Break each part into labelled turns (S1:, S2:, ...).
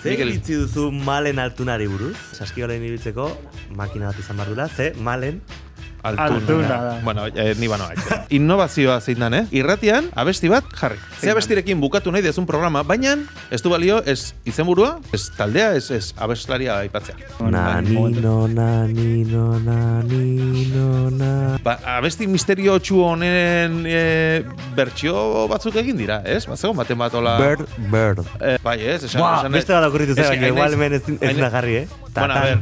S1: Ze iritzi duzu Malen Altunari buruz? Saskibaloien ibiltzeko makina bat izan behar dula, ze Malen
S2: Altuna da.
S3: Bueno, ni bano aitzen. Innovazioa zein dan, Irratian, abesti bat jarri. Ze abestirekin bukatu nahi dezun programa, baina ez du balio, ez izenburua, ez taldea, ez abestlaria aipatzea.
S1: Nanino, nanino, nanino, na...
S3: Ba, abesti misterio txu honen bertsio batzuk egin dira, ez? Ba, zegoen baten bat hola...
S1: Bird.
S3: Bai, ez?
S1: Beste bat okurritu zen, baina igual hemen ez da jarri,
S3: Bueno, a ver,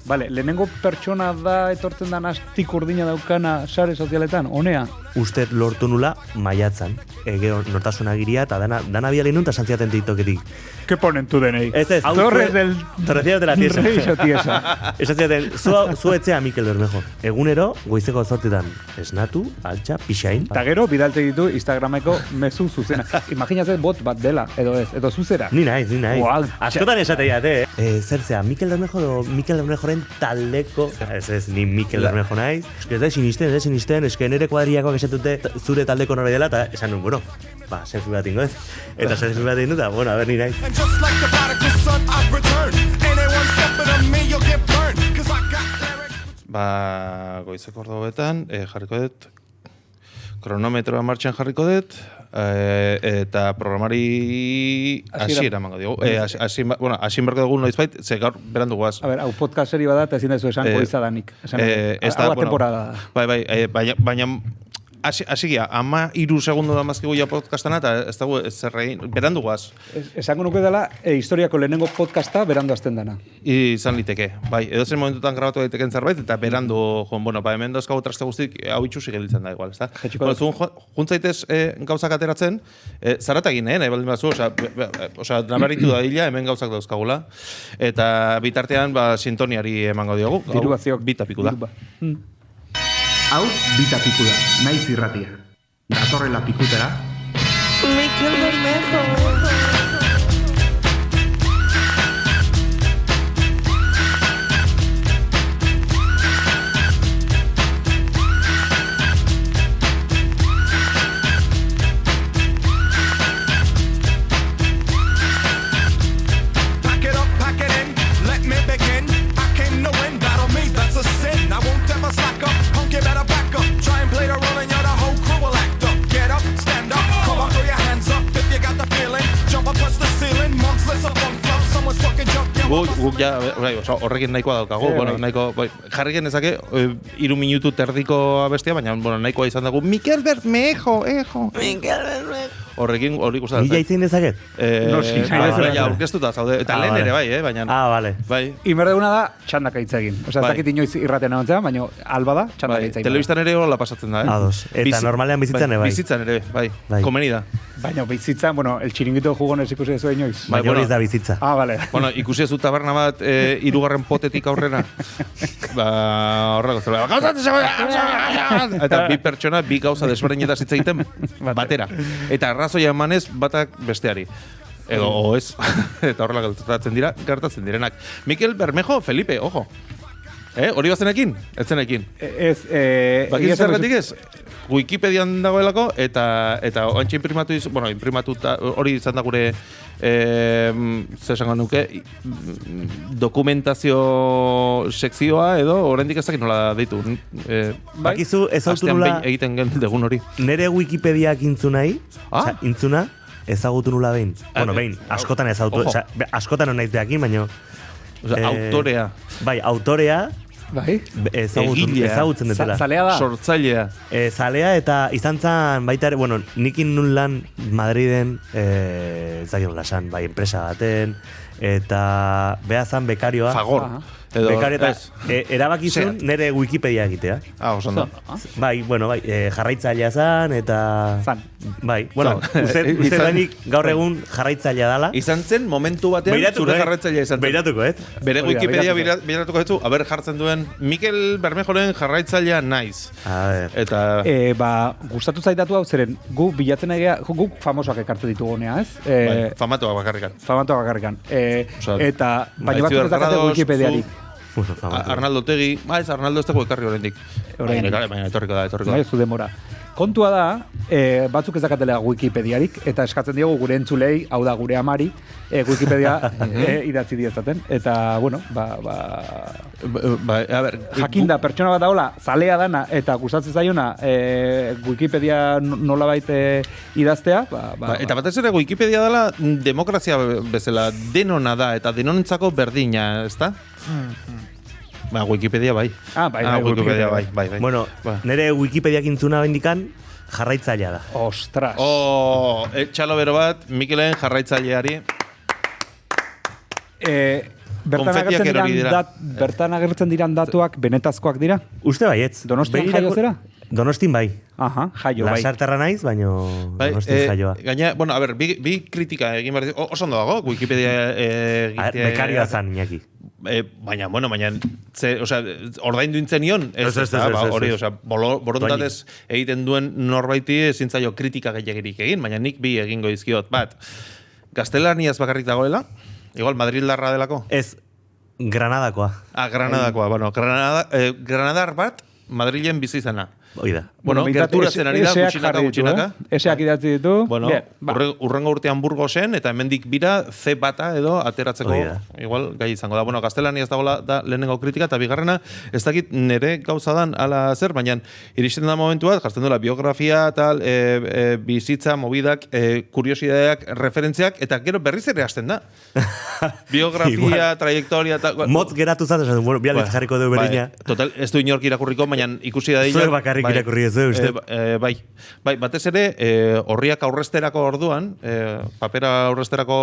S2: Vale, lehenengo pertsona da etortzen da nastik urdina daukana sare sozialetan, honea?
S1: Usted lortu nula maiatzan. Gero nortasun agiria eta dana biali nun eta santziaten tiktoketik.
S2: ¿Qué ponen tu DNI?
S1: Ez.
S2: Torres del...
S1: Torrecillas de la tiesa.
S2: Reiso tiesa.
S1: Esatziaten, zu etzea Mikel Bermejo. Egunero, goizeko 8 esnatu, altxa, pixain.
S2: Eta gero, bidalte ditu Instagrameko mezu zuzena. Imaginatzen bot bat dela, edo ez, edo zuzera.
S1: Ni naiz.
S2: Wow.
S1: Askotan esateiat, zer zea, Mikel Bermejo edo Mikel Bermejoren taldeko... Ez, ni Mikel Bermejo naiz. Ez da sinisten, eske nere kuadriakoak esatute zure taldeko norbait dela, eta esan nun, bueno, ba, selfie bat ingo ez. Eta selfie bat ingo, eta, bueno, a ber, ni naiz.
S3: Ba, goizeko orduetan, jarriko dut, kronometroa martxan jarriko dut, eta programari hasiera emango dugu. Hasin berko dugu noizbait, ze gaur berandu guaz.
S2: A ber, hau podcast seri bada, eta ezin dezu esan goizadanik. Hau temporada da.
S3: Bai, baina hasigia, 13 segundo da mazkigu ja podcastana, eta ez dago zerrein, berandu guaz.
S2: Esango nuke dela, historiako lehenengo podcasta berandu azten dana.
S3: Izan liteke, bai, edozen momentutan grabatu daiteken zerbait, eta berandu, hemen dauzkagu traste guztik, hau itxusi gelditzen da igual, ez da? Juntzaitez gauzak ateratzen, zaratagin, nahi baldin bazu, nabaritu da hila, hemen gauzak dauzkagula, eta bitartean, sintoniari emango diogu.
S2: Dirubaziok.
S3: Bitapiku da.
S4: Hau, bitapiku da, naiz irratia. Datorrela pikutera.
S5: Mikel Bermejo.
S3: Guk ja, horrekin nahikoa daukagu, nahiko, jarri genezake 3 minutu terdiko abestia, baina nahikoa izan dago, Mikel Bermejo,
S5: Mikel Bermejo.
S3: Horrekin hori gustatzen.
S1: Nila itzin dezaket?
S3: Ja, orkestuta zaude, eta lehen ere bai, baina...
S1: Vale.
S2: Inberdeguna da, txandaka hitz egin. Osa, ez dakit inoiz irratean egon baina alba da, txandaka hitz egin.
S3: Telebistan ere hola pasatzen da,
S1: Ados. Eta normalean bizitzan ere bai.
S3: Bizitzan ere, bai. Komeni da.
S2: Baina bizitzan, el txiringito jugonez ikusi ez inoiz.
S1: Baina hori ez da bizitza.
S2: Vale.
S3: Bueno, ikusi ez du taberna bat 3. potetik aurrera. Horrego zela. Eta bi pertsona, bi gauza desberdinetaz hitz egiten batera. Eta arrazoia emanez batak besteari. Edo ez. Eta horrela gertatzen direnak. Mikel Bermejo, Felipe, ojo. Hori bazenekin? Ez zenekin?
S2: Ez,
S3: Bakiz zergatik ez? Wikipedian dagoelako, eta oantxe imprimatuta, hori izan da gure, zesango nuke, dokumentazio sekzioa edo, oraindik ez dakit nola deitu.
S1: Bakizu ez autu nula...
S3: egiten degun hori.
S1: Nere Wikipediak intzunai, intzuna, ezagutu nula behin. Behin, askotan ezagutu, askotan hon naiz behakin, baina...
S3: Autorea.
S1: Bai, autorea, ezagutzen dutela.
S2: Zalea da?
S3: Sortzailea.
S1: Zalea eta izan zan baita ere, nikin nun lan Madriden, ezagin lasan, bai, enpresa baten, eta beha zan bekarioa.
S3: Fagor.
S1: Bekario eta erabakizun nere Wikipedia egitea.
S3: Osan da.
S1: Bai, jarraitzailea zan, eta...
S2: Zan.
S1: Bai, uste denik gaur egun jarraitzailea dala.
S3: Izan zen momentu batean zure jarraitzailea izan zen.
S1: Beiratuko,
S3: Bere Wikipedia beiratuko etzu, haber jartzen duen Mikel Bermejoren jarraitzailea naiz. Eta...
S2: gustatu zaitatu hau zeren, gu bilatzen egea, guk famosoak ekartzen ditugu honea, ez?
S3: Famatuak bakarrikan.
S2: Eta, baina batzuk ez dakate Wikipediarik.
S3: Arnaldo Otegi, ez Arnaldo ez dago ekarri horrendik. Baina etorriko da.
S2: Bai, zu demora. Kontua da, batzuk ez dakatela Wikipediarik, eta eskatzen diogu gure entzulei, hau da gure amari, Wikipedia idatzi diezaten. Eta, bueno,
S3: a ber,
S2: jakinda, pertsona bat daola, zalea dana, eta gustatzen zaiona Wikipedia nolabait idaztea,
S3: eta batez ere Wikipedia dela demokrazia bezala denona da, eta denonentzako berdina, ezta? Wikipedia bai. Wikipedia bai.
S1: Bueno, nire Wikipediak intzuna bendikan jarraitzailea da.
S2: Ostras.
S3: Txalo bero bat, Mikelen jarraitzaileari.
S2: Bertan agertzen diran datuak benetazkoak dira?
S1: Uste baietz.
S2: Donostian jaio zera?
S1: Donostin bai.
S2: Aha, jaio bai.
S1: Lasartarra naiz, baino Donostin jaioa.
S3: Gaina, bueno, a ber, bi kritika egin behar oso ondo dago, Wikipedia egitea.
S1: Bekarioa zan, Iñaki.
S3: Baina, ordaindu intzen nion, hori, borontatez egiten duen norbaiti ezin zaio kritika gehiagirik egin, baina nik bi egingo izkiot. Bat, gaztelaniaz bakarrik dagoela, igual Madrildarra delako?
S1: Ez, Granadakoa.
S3: Granadakoa, bueno, Granadar bat, Madrilen bizi izana.
S1: Oida.
S3: Bueno, gerturatzen ari da, gutxinaka.
S2: Eseak idatzi ditu.
S3: Bueno, urrengo urtean Burgosen, eta hemendik bira C bata edo ateratzeko, igual, gai izango da. Bueno, gaztelania ez dagoela da lehenengo kritika, eta bigarrena, ez dakit nire gauza dan ala zer, baina iristen da momentu bat, jartzen duela biografia, tal, bizitza, mobidak, kuriosidadeak, referentziak, eta gero berriz ere hasten da. Biografia, trajektoria, tal.
S1: Motz geratu zat, esan, bueno, bialitz jarriko dugu berdina.
S3: Total, ez du inork irakurriko, baina ikusi da
S1: Zuek bakarrik irakurri ez du, uste?
S3: Bai, batez ere, horriak aurresterako orduan, papera aurresterako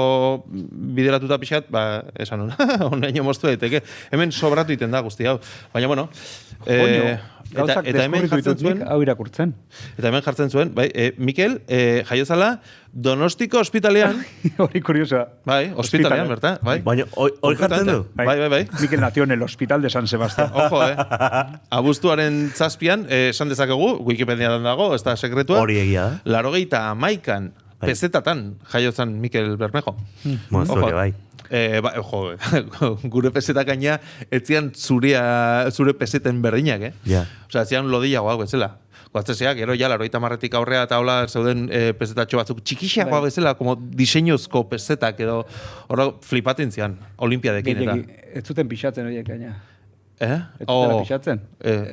S3: bideratuta pixat, esan honaino moztu daiteke. Hemen sobratu iten da guzti hau. Baina, bueno,
S2: gauzak deskurritu ditut hau irakurtzen.
S3: Eta hemen jartzen zuen, Mikel, jaiozala, Donostiko ospitalean.
S2: Hori kuriosoa.
S3: Bai, ospitalean, berta.
S1: Baina, hori jartzen du?
S3: Bai.
S2: Mikel nació en el hospital de San Sebastián.
S3: Ojo, abuztuaren zazpian, esan dezakegu, Wikipedian dago, ez da sekretua.
S1: Hori egia da.
S3: 81 pesetatan jaiozan Mikel Bermejo.
S1: Monstruo, bai.
S3: Gure pesetak gaina, etzian zure peseten berdinak, Osea, etzian lodiagoak bezala. Guaztezeak, gero ja, 80 aurrea eta hola zeuden pesetatxo batzuk txikixagoa bezala, como diseñozko pesetak edo horro flipaten zian, olimpiadekin eta.
S2: Ez zuten pixatzen horiek gaina. Ez
S3: zuten
S2: pixatzen.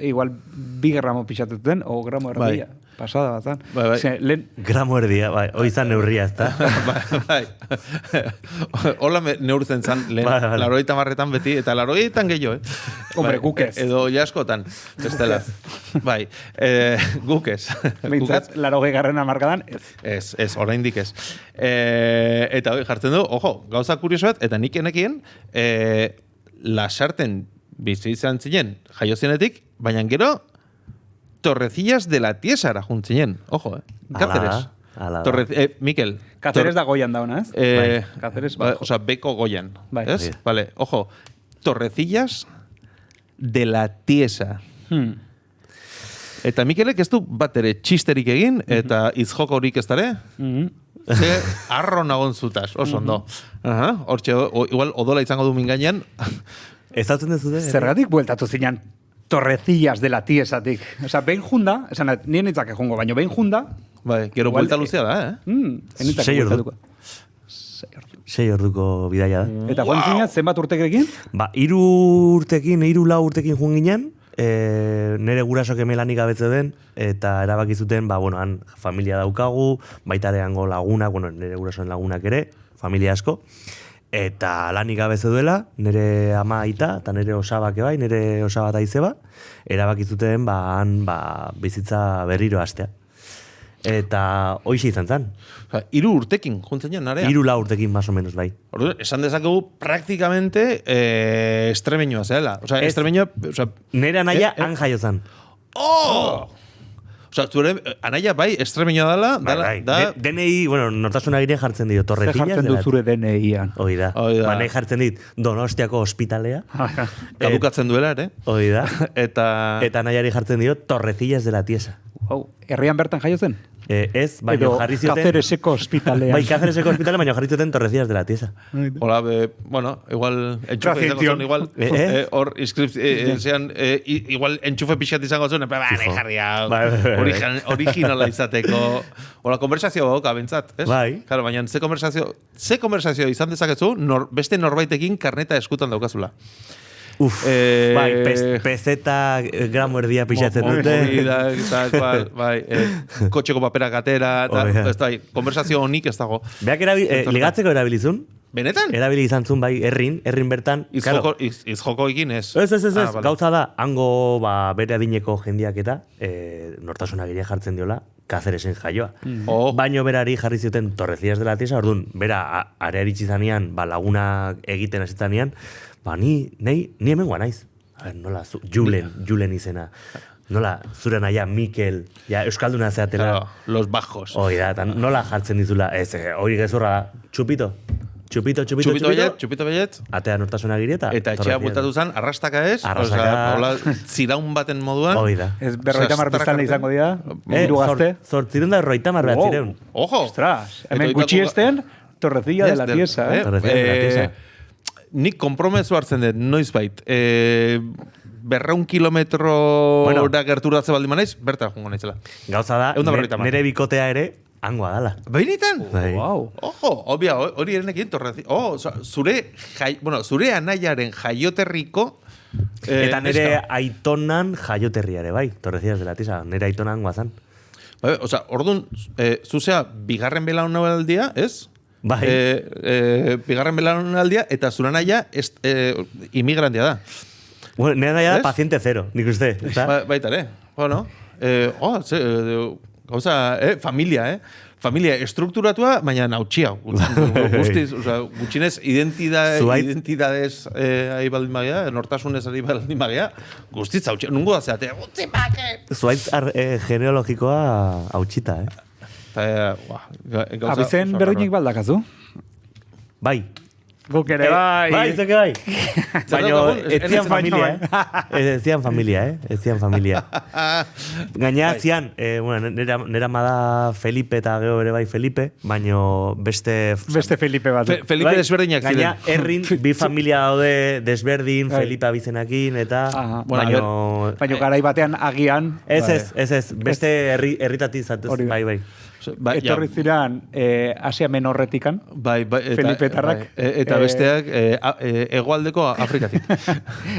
S2: Igual 2 gramo pixatzen, o gramo erdia. Pasada batzan.
S1: Gramo erdia, bai. Oizan neurria, ez da?
S3: Bai. Hola neurtzen zan, lehen. 80 beti, eta 80 gehiago,
S2: Hombre, gukez.
S3: Edo jaskotan, bestela. Bai, gukez.
S2: Bintzat, 80 hamarkadan, ez.
S3: Ez, oraindik ez. Eta jartzen du, ojo, gauza kuriosoet, eta nik enekien, Lasarten bizi izan zinen jaiozienetik, baina gero, Torrecillas de la Tiesara juntzinen. Ojo, Cáceres. Mikel.
S2: Cáceres da Goian dauna, ez? Cáceres,
S3: osea, beko Goian.
S2: Ez?
S3: Vale, ojo. Torrecillas de la Tiesa. Eta Mikelek ez du bat ere txisterik egin, eta izjokorik ez dare. Ze arro nagon zutaz, oso ondo. Hortxe, igual odola izango du mingainan.
S1: Ez hautzen dezute?
S2: Zergatik bueltatu zinan Torrecillas de la Tiesatik. Osa, behin junda, esan, nien nitzak egongo, baina behin junda.
S3: Bai, gero buelta luzea da,
S1: 6 orduko. 6 orduko bidaia da.
S2: Eta joan zina, zenbat urtekerekin?
S1: 3 urtekin, 4 urtekin joan ginen, nire gurasok emelanik gabetze den, eta erabaki zuten, han familia daukagu, baita ere hango lagunak, nire gurasoen lagunak ere, familia asko, eta lanik gabetze duela, nire ama aita, eta nire osabak bai, nire osaba eta izeba, erabaki zuten, bizitza berriro hastea. Eta hoixe izan zen.
S3: 3 urtekin, juntzen jan, narea?
S1: 3 urtekin, más o menos, bai.
S3: Esan dezakegu, praktikamente, estremeñoa zela. Osa, estremeñoa...
S1: Nire anaia han jaio zen.
S3: Osa, zure anaia bai, estremeñoa dela...
S1: DNI, nortasuna gire jartzen dio, Torrecillas.
S2: Zer jartzen du zure DNI-an?
S1: Oida. Nahi jartzen dit, Donostiako ospitalea.
S3: Kadukatzen duela, ere?
S1: Oida. Eta nahiari jartzen dio, Torrecillas de la Tiesa.
S2: Herrian bertan jaio zen?
S1: Ez, baina
S2: Edo
S1: jarri zioten...
S2: Cácereseko ospitalean.
S1: Bai, Cácereseko ospitalean, baina jarri zioten Torrecillas de la Tiesa.
S3: Hola, bueno, igual enchufe izango zuen, igual hor zean, igual enchufe pixat izango zuen, jarri hau, originala izateko. Hola, konversazio boka, bentsat, ez?
S1: Bai.
S3: Claro, baina ze konversazio izan dezakezu, beste norbaitekin karneta eskutan daukazula.
S1: Uf, bai, peseta gramo erdia pixatzen dute.
S3: Bai, kotxeko papera gatera, konversazio honik ez dago.
S1: Beak ligatzeko erabilizun?
S3: Benetan?
S1: Erabili izan zuen, bai, herrin bertan.
S3: Izjoko ekin ez.
S1: Ez, gauza da, hango bere adineko jendiak eta nortasunagiria jartzen diola, Cáceresen jaioa. Baino berari jarri zioten Torrecillas de la Tiesa, orduan, bera arearitzi zanean, laguna egiten hasitzanean, ni hemengoa naiz. Nola, Julen izena. Nola, zure naia, Mikel, euskalduna zeatela.
S3: Claro, los bajos.
S1: Hoi da, nola jartzen dizula, hori gezurra da, txupito
S3: bellet.
S1: Atea nortasunagiri eta
S3: etxea bultatu zen, arrastaka ez? Hola, ziraun baten moduan.
S1: Hoi da.
S2: Ez 50 biztanle izango dira, hiru gazte.
S1: 850 behatzireun.
S3: Ojo!
S2: Ostras, hemen gutxi esten, Torrecilla de la Tiesa.
S1: Torrecilla de la Tiesa.
S3: Nik kompromezu hartzen dut, noizbait. 200 kilometrora gerturatze baldin manaiz, berta jungo naizela.
S1: Gauza da, nire bikotea ere, hangoa dala.
S3: Bainitan?
S2: Wow.
S3: Ojo, obvia, hori erenekin zure anaiaren jaioterriko
S1: eta nire aitonan jaioterriare, bai, Torrecillas de la Tiesa, nire aitonan guazan.
S3: Orduan, zuzea, bigarren belaunaldia, ez?
S1: Bai.
S3: Bigarren belaunaldia, eta zure anaia inmigrantia da.
S1: Bueno, nire anaia da paziente zero, nik uste.
S3: Baita, bueno, gauza, familia, familia estrukturatua, baina nautxia. Gutxinez, identidadez ari baldin magia, nortasunez ari baldin magia, guztitz hautxia. Nungo da zeate, gutzi pake!
S1: Zuaitz genealogikoa hautxita,
S2: Abizen berdinik baldakazu?
S1: Bai.
S2: Guk ere, bai.
S1: Bai, zuke bai. Baina, ez zian familia, Gaina, zian, nera mada Felipe eta gero bere bai Felipe, baina beste
S2: Felipe bat.
S3: Felipe desberdinak ziren.
S1: Gaina, herrin, bi familia daude desberdin, Felipe abizenakin, eta...
S2: Baina garai batean agian...
S1: Ez, beste herritati zatuz, bai.
S2: Etorri ziren Asia Menorretikan, Felipe Tarrak.
S3: Eta besteak hegoaldeko Afrikatik.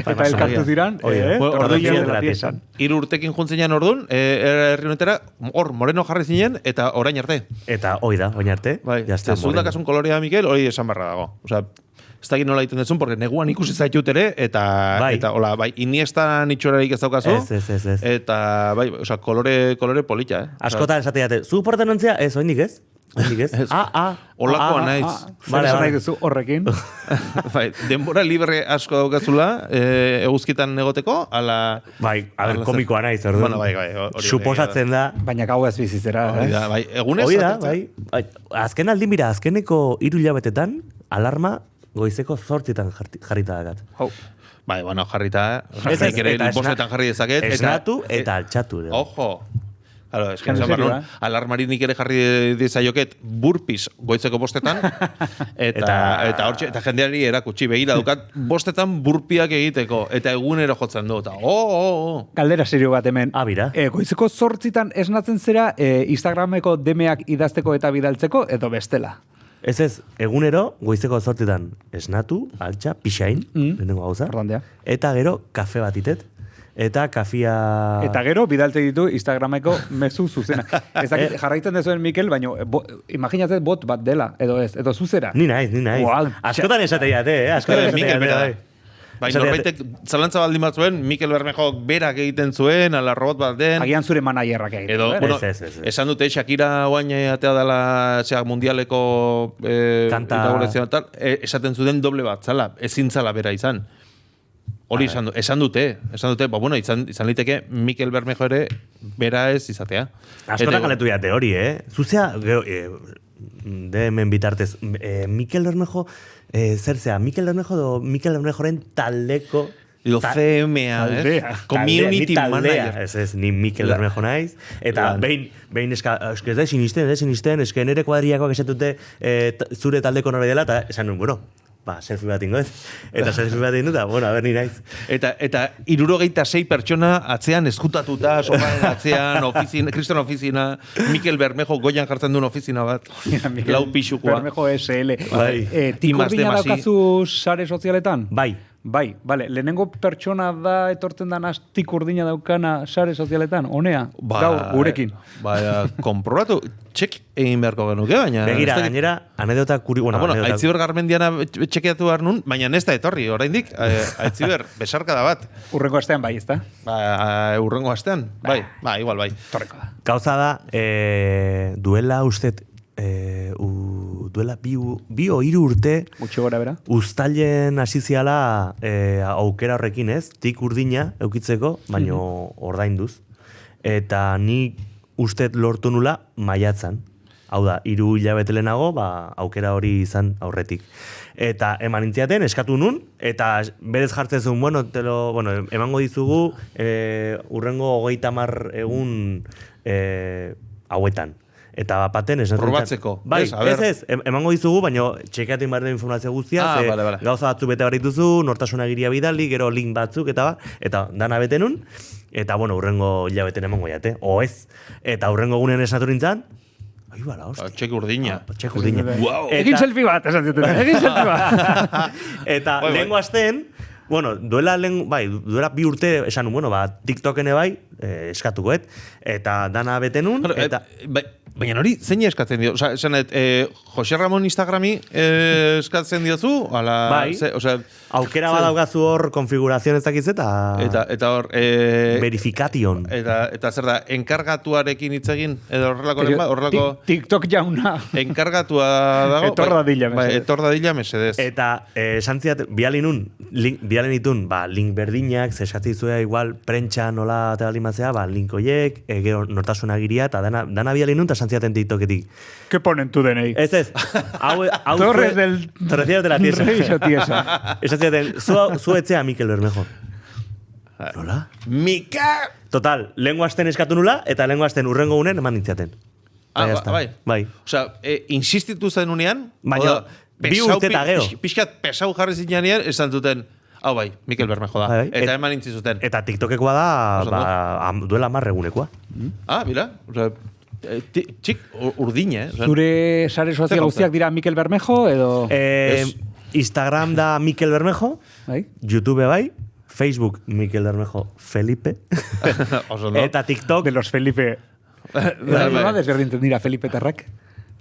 S2: Eta elkartu ziren, Torrecillas de la Tiesa.
S3: 3 urtekin juntzinean orduan, herri honetara, hor, moreno jarri zinen, eta orain arte.
S1: Eta hoi da, orain arte.
S3: Zuldakasun kolorea, Mikel, hori esan barra dago. Ez da nola egiten dezun, porque neguan ikusi zaitut ere, eta hola, bai, Iniesta nitxorarik ez daukazu.
S1: Ez.
S3: Eta, bai, kolore polita,
S1: Askotan esateate, zu porten ontzia? Ez, oindik ez?
S3: Olakoa naiz.
S2: Zer nahi duzu horrekin?
S3: Denbora libre asko daukazula, eguzkitan egoteko, ala...
S1: Bai, komikoa naiz, orduan.
S3: Bai.
S1: Suposatzen da...
S2: Baina gau ez bizitzera,
S3: Bai, egunez...
S1: Hoi da, bai. Azken aldin bira, azkeneko 3 hilabetetan, alarma goizeko 8 jarrita dakat.
S3: Bai, bueno, jarrita, nik ere bostetan jarri dezaket.
S1: Esnatu eta altxatu.
S3: Ojo! Claro, alarmari nik ere jarri dezaioket burpiz goitzeko bostetan, eta jendeari erakutsi begira dukat bostetan burpiak egiteko, eta egunero jotzen du, eta
S2: Galdera serio bat hemen.
S1: Bira.
S2: Goizeko 8 esnatzen zera Instagrameko demeak idazteko eta bidaltzeko, edo bestela?
S1: Ez, egunero, goizeko 8 esnatu, altxa, pixain, lehenengo gauza. Eta gero, kafe bat itet. Eta kafia...
S2: Eta gero, bidalte ditu Instagrameko mezu zuzena. Ez dakit, jarraitzen dezuen Mikel, baina imaginatzen bot bat dela, edo ez, edo zuzera.
S1: Ni naiz. Askotan esateiat, askotan esateiat,
S3: Bai, norbaitek zalantza baldin bat zuen, Mikel Bermejok berak egiten zuen, ala robot bat den.
S2: Agian zure manaierrak egiten.
S3: Edo, bueno, esan dute, Shakira oain atea dela mundialeko
S1: kanta
S3: tal, esaten zuten doble bat, zala, ezin zala bera izan. Hori esan dute, bueno, izan liteke Mikel Bermejo ere bera ez izatea.
S1: Askotan galetu jate hori, Zuzea, de hemen bitartez, Mikel Bermejo, zer zea, Mikel Bermejoren taldeko
S3: Edo CMA,
S2: Taldea.
S3: Community
S1: Ni taldea.
S3: Manager.
S1: Ez, ni Mikel Bermejo naiz. Eta behin eska ez da sinisten, eske nere kuadriakoak esatute zure taldeko norbait dela, eta esan nuen, bueno, selfie bat ingo ez. Eta selfie bat ingo, eta, bueno, a ber, ni naiz.
S3: Eta 76 pertsona atzean eskutatuta, sofaren atzean, kriston ofizina, Mikel Bermejo goian jartzen duen ofizina bat, lau pixukoa.
S2: Bermejo SL.
S1: Bai.
S2: Tikurdina daukazu sare sozialetan?
S1: Bai.
S2: Bai, bale, lehenengo pertsona da etortzen danaz tikurdina daukana sare sozialetan, honea, gaur, gurekin.
S3: Konprobatu, txek egin beharko genuke, baina...
S1: Begira, gainera, anedota kuri...
S3: Aitziber Garmendiana txekeatu behar nun, baina ez da etorri, oraindik, Aitziber, besarka da bat.
S2: Urrengo astean bai, ez da?
S3: Urrengo astean, bai, igual, bai.
S2: Torreko da.
S1: Gauza da, duela ustet, duela bi o hiru urte
S2: Gutxi gora bera.
S1: uztailen hasi ziala aukera horrekin ez, tik urdina eukitzeko, baino ordainduz. Eta ni ustet lortu nula maiatzan. Hau da, 3 hilabete lehenago, aukera hori izan aurretik. Eta eman intziaten, eskatu nun, eta berez jartzen zuen, emango dizugu urrengo 30 egun hauetan. Eta baten esan
S3: probatzeko.
S1: Bai, ez, emango dizugu, baina txekeatu inbar den informazio guztia, gauza batzuk bete barrituzu, nortasun agiria bidali, gero link batzuk, eta dana bete nun, eta urrengo hilabeten emango jate, o ez. Eta urrengo gunean esatu nintzen,
S3: Txek urdina.
S1: Txek urdina.
S2: Egin selfie bat, esan zuten. Egin selfie bat.
S1: Eta lehenko azten, duela 2 urte esan nun, TikTokene bai, eskatukoet, eta dana bete nun, eta...
S3: Baina hori, zein eskatzen dio? Osa, esanet, Jose Ramon Instagrami eskatzen diozu?
S1: Bai, aukera badaukazu hor konfigurazioan ez dakiz eta
S3: hor...
S1: verifikation.
S3: Eta zer da, enkargatuarekin hitz egin? Edo horrelako...
S2: TikTok jauna.
S3: Enkargatua dago?
S2: Etor dadila, mesedez.
S3: Etor dadila, mesedez.
S1: Eta santziat, bialinun itun, link berdinak, zesatzi zuea igual, prentxa nola eta balimatzea, link oiek, gero nortasun agiria, eta dana bialinun, eta santziaten TikToketik.
S2: ¿Qué ponen tu DNI?
S1: Ez.
S2: Torres del...
S1: Torrecillas de la tiesa.
S2: Rey o tiesa.
S1: Esatziaten, zu etzea Mikel Bermejo. Nola?
S3: Mika!
S1: Total, lehengo asten eskatu nula, eta lehengo asten urrengo unen eman nintzaten. Bai.
S3: Osea, insistitu zen unean,
S1: baina, 2 urte eta gero.
S3: Pixkat pesau jarri zinean, esan duten, hau bai, Mikel Bermejo da.
S1: Bai.
S3: Eta eman nintzizuten.
S1: Eta TikTokekoa da, duela 10 egunekoa.
S3: Mira, osea, txik urdine,
S2: Zure sare sozial guztiak dira Mikel Bermejo, edo...
S1: Instagram da Mikel Bermejo, YouTube bai, Facebook Mikel Bermejo Felipe, eta TikTok...
S2: De los Felipe... No desberdinten dira Felipe Tarrak.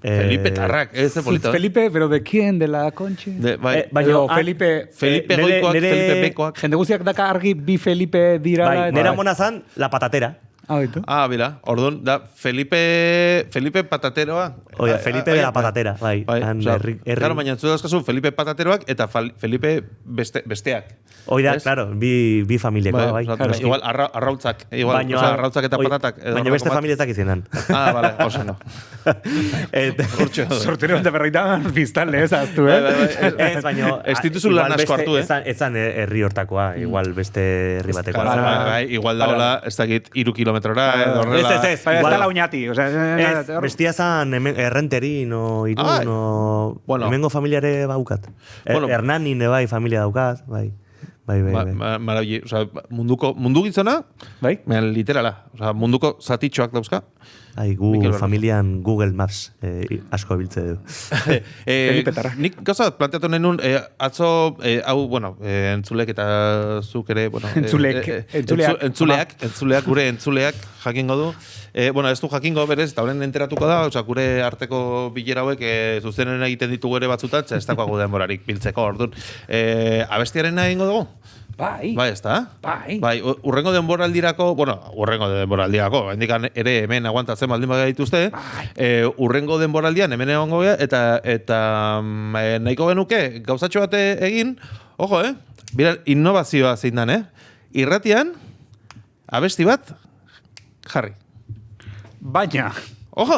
S3: Felipe Tarrak, ez de polito.
S2: Felipe, pero de quién? De la Conchi?
S1: Baina,
S2: Felipe...
S3: Felipe Goikoak, Felipe Bekoak.
S2: Jende guztiak daka argi bi Felipe dira...
S1: Nera mona zan, la patatera.
S3: Bila, orduan, da Felipe Patateroa.
S1: Oia, Felipe de la Patatera, bai.
S3: Claro, baina entzu dauzkazu Felipe Patateroak eta Felipe besteak.
S1: Oida, claro, bi familiakoa, bai.
S3: Igual, arrautzak. Arrautzak eta patatak.
S1: Baina beste familia ez dakizenan.
S3: Bale, oso no.
S2: Sortero de berritan biztanle ez aztu,
S1: Ez, baina...
S3: Ez dituzu lan asko hartu,
S1: Ezan herri hortakoa, igual beste herri batekoa.
S3: Igual da hola, ez dakit 3 kilometrora, edo horrela.
S2: Ez da la uñati.
S1: Bestia zan errenteri, no iru, no... Hemengo familiare baukat. Hernanin bai familia daukat, bai.
S3: Marabilli, mundu gizona, literala, munduko zatitxoak dauzka.
S1: Google familian Google Maps asko biltze du.
S3: Nik gauza planteatu nenun, atzo, entzulek eta zuk ere, entzuleak, gure entzuleak jakingo du. Ez du jakingo berez, eta horren enteratuko da, gure arteko bilera hauek zuzenen egiten ditugu ere batzutan, ez dagoago denborarik biltzeko, orduan. Abestiaren egingo dugu?
S2: Bai,
S3: ez da? Bai, urrengo denboraldirako, hendikan ere hemen aguantatzen baldin baga dituzte, urrengo denboraldian hemen egongo gea, eta nahiko genuke gauzatxo bate egin, ojo, bira, innovazioa zein dan, irratian, abesti bat, jarri.
S2: Baina.
S3: Ojo,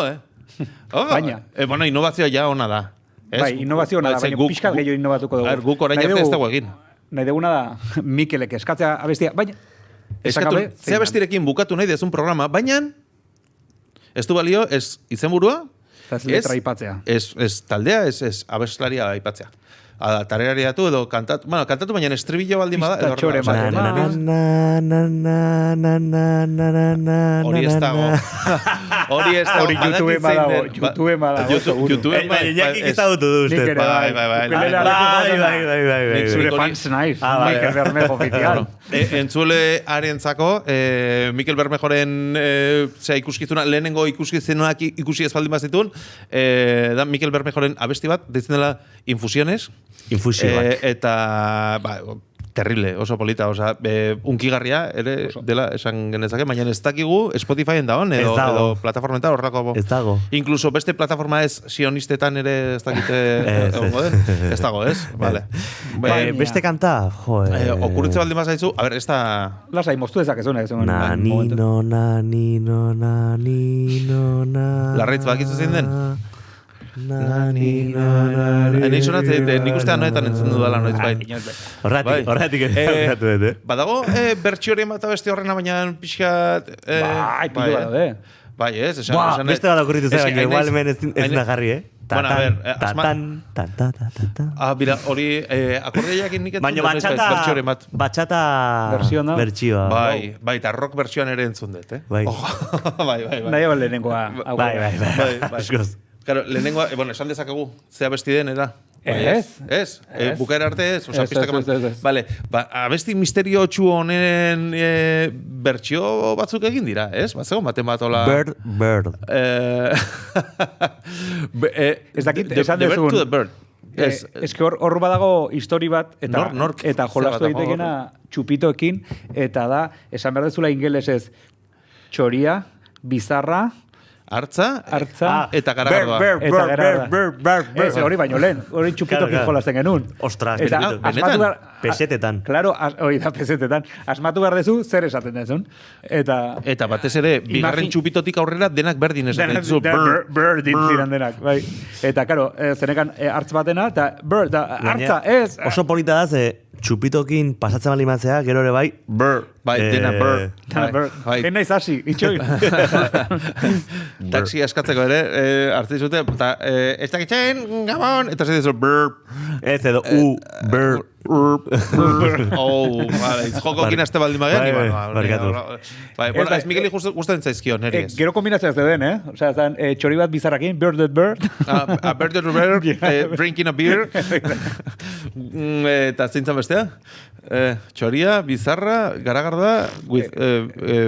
S3: Baina. Innovazioa ja ona da.
S2: Bai, innovazioa ona da, baina pixkat gehiago innovatuko dugu.
S3: Guk orain arte ez dago egin.
S2: nahi deguna da Mikelek eskatzea abestia, baina
S3: Eskatu, zea bestirekin bukatu nahi dezun programa, baina ez du balio, ez izenburua,
S2: eta ez letra aipatzea.
S3: Ez taldea, ez abeslaria aipatzea. Tarerariatu edo kantatu, bueno, kantatu baina estribillo baldin bada.
S2: Pista txore
S3: Hori ez dago. Hori ez dago.
S2: Hori YouTube badago.
S3: YouTube
S1: Iñaki ezagutu du uste.
S3: Bai.
S2: Zure fans naiz. Mikel Bermejo oficial.
S3: Entzule arentzako, Mikel Bermejoren ikuskizuna, lehenengo ikuskizunak ikusi ez baldin bazitun, da Mikel Bermejoren abesti bat, deitzen dela Infusiones.
S1: Infusioak.
S3: Eta, terrible, oso polita, unkigarria ere dela esan genezake, baina ez dakigu Spotifyen dagoen edo plataformetan horrelako.
S1: Ez dago.
S3: Incluso beste plataforma ez sionistetan ere ez dakite egongo den. Ez dago, ez? Vale.
S1: Beste kanta, joe.
S3: Okurritze baldin bazaizu, a ver, ez da...
S2: Lasai, moztu dezakezuna.
S1: Nanino.
S3: Larraitz bakizu zein den? Nik sonatzen, nik ustean noetan entzun dudala noiz bai.
S1: Horretik erratu dut,
S3: Badago bertxio horien bat abesti horrena, baina pixkat...
S2: Pilu bat,
S3: Bai, ez?
S1: Beste bat okurritu zen, baina igual hemen ez da jarri,
S3: Bueno, a ver, mira, hori akordeakin nik entzun dut
S1: batxata bertsioa.
S3: Bai, eta rock bertsioan ere entzun dut,
S1: Bai.
S3: Bai.
S2: Nahi hau lehenengoa.
S1: Bai. Askoz.
S3: Claro, lehenengoa, esan dezakegu, zea besti den, era?
S2: Ez.
S3: Bukaera arte ez? Vale, abesti misterio txu honen bertxio batzuk egin dira, ez? Zegoen baten bat hola...
S1: Bird.
S2: Ez dakit, esan dezun.
S3: The Bird to the Bird.
S2: Ez que hor badago histori bat, eta jolastu daitekena txupitoekin, eta da, esan behar dezula ingelesez, txoria, bizarra,
S3: Artza eta garagardoa.
S2: Ez, hori baino lehen. Hori txupitokin jolasten genuen.
S1: Ostras,
S3: benetan.
S1: Pesetetan.
S2: Claro, hori da pesetetan. Asmatu behar dezu, zer esaten dezun.
S3: Eta batez ere, bigarren txupitotik aurrera denak berdin esaten dezu.
S2: Berdin ziren denak, bai. Eta, karo, zenekan hartz batena, eta hartza, ez.
S1: Oso polita da, ze txupitokin pasatzen bali matzea, gero ere bai,
S3: Bai, dena bird.
S2: Gen naiz hasi, itxoin.
S3: Taxi askatzeko ere, hartu dizute, eta ez dakitzen, gabon, eta zer dizu, bird.
S1: Ez edo, bird.
S3: Vale, joko kinazte baldin magean.
S1: Barkatu.
S3: Bueno, ez Mikeli gustatzen zaizkio, neri ez.
S2: Gero kombinazioa zeuden, Osea, zan, txori bat bizarrakin, bird.
S3: A bird, drinking a beer. Eta zintzen bestea? Txoria, bizarra, garagarda,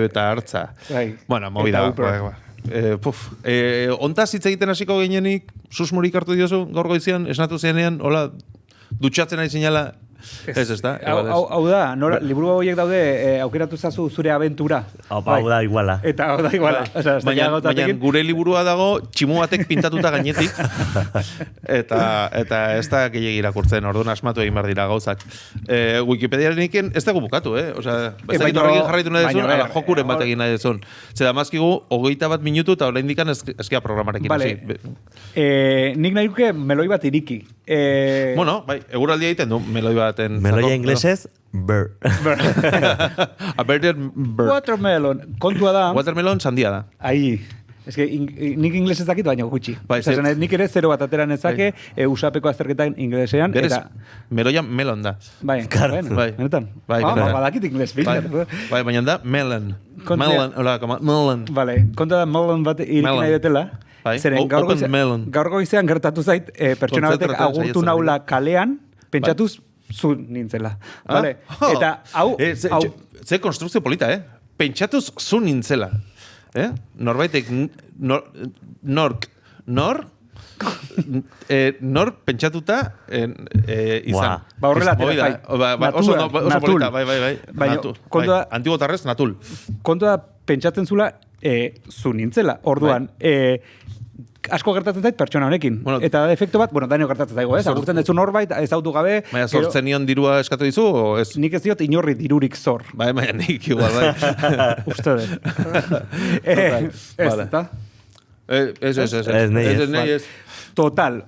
S3: eta hartza. Bueno, movida. Ontaz hitz egiten hasiko ginenik, susmorik hartu diozu, gaur goizian, esnatu zenean, hola, dutxatzen ari zinala, ez da?
S2: Hau da, liburu horiek daude, aukeratu zazu zure aventura.
S1: Hau da iguala.
S2: Eta hau da iguala.
S3: Baina gure liburua dago tximu batek pintatuta gainetik, eta ez da gehiagik irakurtzen, orduan asmatu egin behar dira gauzak. Wikipediaren ez dago bukatu, Osea, bezakit horrekin jarraitu nahi dezun, ala jokuren bat egin nahi dezun. Zeda mazkigu, 21 minutu eta orain dikan ezkia programarekin.
S2: Nik nahi duke meloi bat iriki.
S3: Bueno, bai, eguraldia egiten du meloi baten.
S1: Meloia inglesez, bird.
S3: A birded bird.
S2: Watermelon. Kontua da.
S3: Watermelon sandia da.
S2: Ahí. Ez que nik ingles ez dakit, baina gutxi. Nik ere 0 bat ateran ezake, usapeko azterketan inglesean.
S3: Berez, meloia melon da.
S2: Bai, benetan. Badakit ingles.
S3: Bai, baina da melon. Melon.
S2: Vale, kontua da melon bat irik nahi detela. Zeren gaur goizean gertatu zait, pertsona batek agurtu naula kalean, pentsatuz zu nintzela. Eta hau...
S3: Ze konstrukzio polita, pentsatuz zu nintzela. Norbaitek nor pentsatuta izan.
S2: Horrela atera zait.
S3: Oso polita, bai. Antigotarrez, natul.
S2: Kontu da, pentsatzen zula, zu nintzela. Orduan, asko gertatzen zait pertsona honekin. Eta efektu bat, daneo gertatzen zaigo, agurtzen dutzu norbait, ez autu gabe.
S3: Baina sortzen nion dirua eskatu dizu, o ez?
S2: Nik ez diot inorri dirurik zor.
S3: Baina nik igual, bai.
S2: Uste dut. Ez, eta?
S3: Ez.
S2: Total,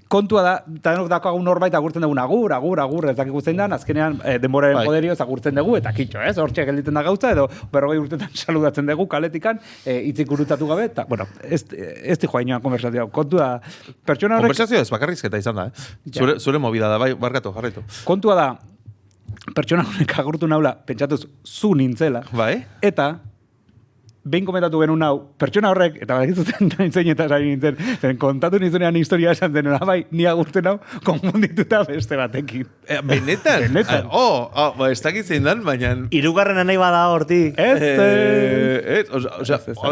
S2: kontua da, denok dakoagun norbait agurtzen dugun agur, ez dakik zein dan, azkenean denboraren poderioz agurtzen dugu, eta kitxo, ez? Hortxe gelditzen da gauza, edo 40 urtetan saludatzen dugu kaletikan, hitzik gurutzatu gabe, eta, bueno, ez di joa inoan konversazioa. Kontua da, pertsona horrek...
S3: Konversazioa ez bakarrizketa izan da, Zure movida da, bai, barkatu, jarraitu.
S2: Kontua da, pertsona horrek agurtu naula, pentsatuz, zu nintzela,
S3: bai?
S2: Eta... behin komentatu genuen hau, pertsona horrek, eta badakizuten nintzen eta sari nintzen, zen kontatu nintzenean historia esan zenuen, bai, ni agurten hau, konfundituta beste batekin.
S3: Benetan?
S2: Benetan.
S3: Ez dakit zein dan, baina...
S1: Hirugarren nahi bada hortik.
S3: A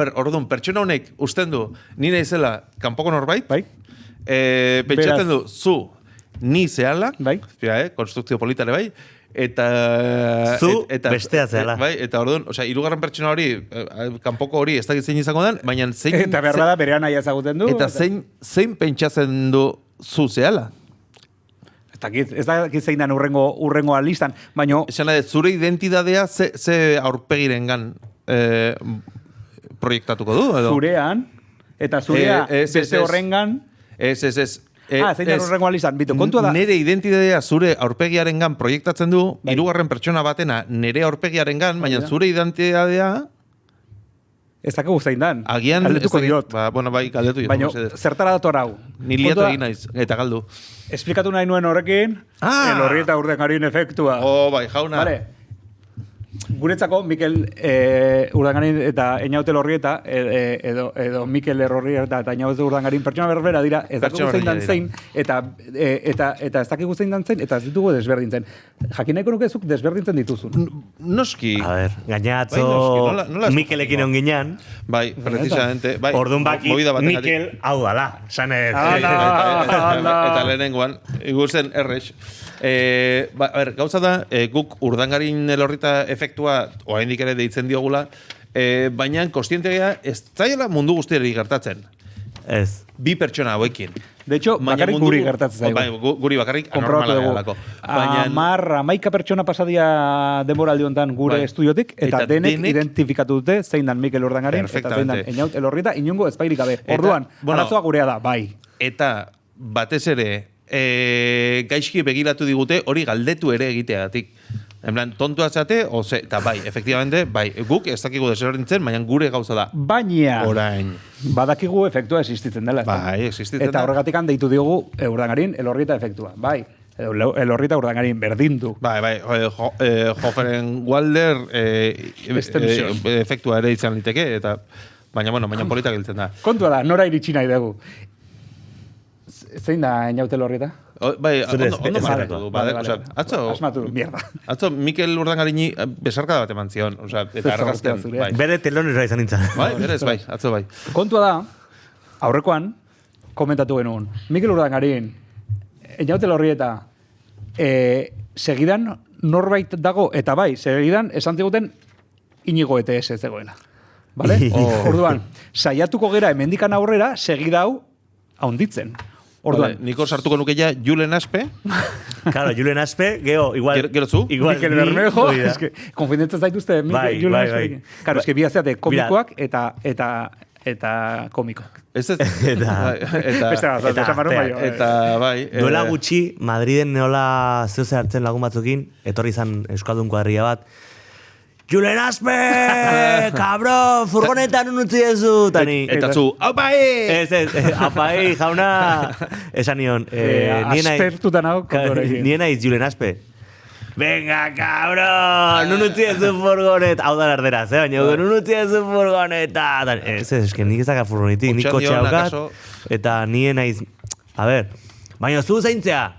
S3: ber, orduan, pertsona honek usten du, ni naizela kanpoko norbait,
S2: bai?
S3: Pentsatzen du, zu, ni zehala,
S2: bai?
S3: Konstrukzio politare bai, eta
S1: bestea zehala.
S3: Bai, eta orduan, hirugarren pertsona hori, kanpoko hori ez dakit zein izango den, baina zein...
S2: Eta behar da berean nahi ezaguten du.
S3: Eta zein pentsatzen du zu zehala?
S2: Ez dakit zein den urrengo listan, baina...
S3: Esan nahi, zure identidadea ze aurpegirengan proiektatuko du, edo?
S2: Zurean, eta zurea beste horrengan...
S3: Ez.
S2: Zein den urrengo alistan, bitu, kontua da.
S3: Nere identidadea zure aurpegiarengan proiektatzen du, hirugarren pertsona batena nere aurpegiarengan, baina zure identidadea...
S2: Ez dakigu zein dan.
S3: Agian...
S2: Galdetuko diot.
S3: Bueno, bai, galdetu diot.
S2: Baina, zertara dator hau.
S3: Ni liatu egin naiz, eta galdu.
S2: Esplikatu nahi nuen horrekin, Elorrieta Urdangarin efektua.
S3: Bai, jauna.
S2: Vale. Guretzako, Mikel Urdangarin eta Eñaute Elorrieta, edo Mikel Elorrieta eta Eñaute Urdangarin pertsona berbera dira, ez dakigu zein dan zein, eta ez dakigu zein dan zein, eta ez ditugu desberdintzen. Jakin nahiko nukezuk desberdintzen dituzun.
S3: Noski.
S1: A ver, gaina atzo Mikelekin onginan.
S3: Bai, precisamente.
S1: Orduan baki, Mikel hau dala.
S3: Eta lehenengoan, iguzen errex. A ber, gauza da, guk Urdangarin Elorrieta efektua oraindik ere deitzen diogula, baina kostientea ez zaiela mundu guztiari gertatzen.
S1: Ez.
S3: Bi pertsona hauekin.
S2: De hecho, bakarrik guri gertatzen zaigu.
S3: Bai, guri bakarrik anormala galako.
S2: 11 pertsona pasadia denboraldi hontan gure estudiotik, eta denek identifikatu dute zein dan Mikel Urdangarin, eta zein dan Eñaute Elorrieta, inongo ezpairik gabe. Orduan, arazoa gurea da, bai.
S3: Eta batez ere, gaizki begiratu digute hori galdetu ere egiteagatik. En plan, tontua zate, eta bai, efectivamente, bai, guk ez dakigu desberdintzen, baina gure gauza da.
S2: Baina,
S3: orain,
S2: badakigu efektua existitzen dela.
S3: Bai, existitzen da.
S2: Eta horregatik deitu diogu Urdangarin Elorrieta efektua, bai. Elorrieta Urdangarin berdindu.
S3: Bai, Hoferen Walder efektua ere izan liteke, eta baina politak giltzen da.
S2: Kontua da, nora iritsi nahi dugu. Zein da Eñaute Elorrieta?
S3: Bai, ondo marratu du.
S2: Asmatu, mierda.
S3: Atzo, Mikel Urdangarini besarkada bat eman zion, eta argazten.
S1: Bere telonera izan nintzen.
S3: Bai, berez, bai, atzo bai.
S2: Kontua da, aurrekoan, komentatu genuen, Mikel Urdangarin, Eñaute Elorrieta, segidan norbait dago, eta bai, segidan esan ziguten Inigo ETS zegoela. Vale? Orduan, saiatuko gera hemendikan aurrera, segidau haunditzen.
S3: Orduan, niko sartuko nuke ja Julen Aspe.
S1: Claro, Julen Aspe,
S3: gero zu?
S2: Igual Mikel Bermejo, es que konfindentzen zaituzte Julen Aspe. Claro, es que biazeate komikoak eta komikoak.
S3: Eta bai.
S1: Duela gutxi, Madriden neola zehose hartzen lagun batzukin, etorri izan Euskaldun kuadrilla bat, Julen Aspe, kabro, furgonetan unutzi ezu, tani.
S3: Eta zu, aupai!
S1: Aupai, jauna. Esan nion.
S2: Aspertutan hau.
S1: Nien naiz Julen Aspe. Venga, kabro, nunutzi ezu furgonet. Hau da larderaz, baina, nunutzi ezu furgoneta. Eske nik ezaka furgonetik, nik kotxe haukat. Eta nien naiz, a ver, baina zu zeintzea.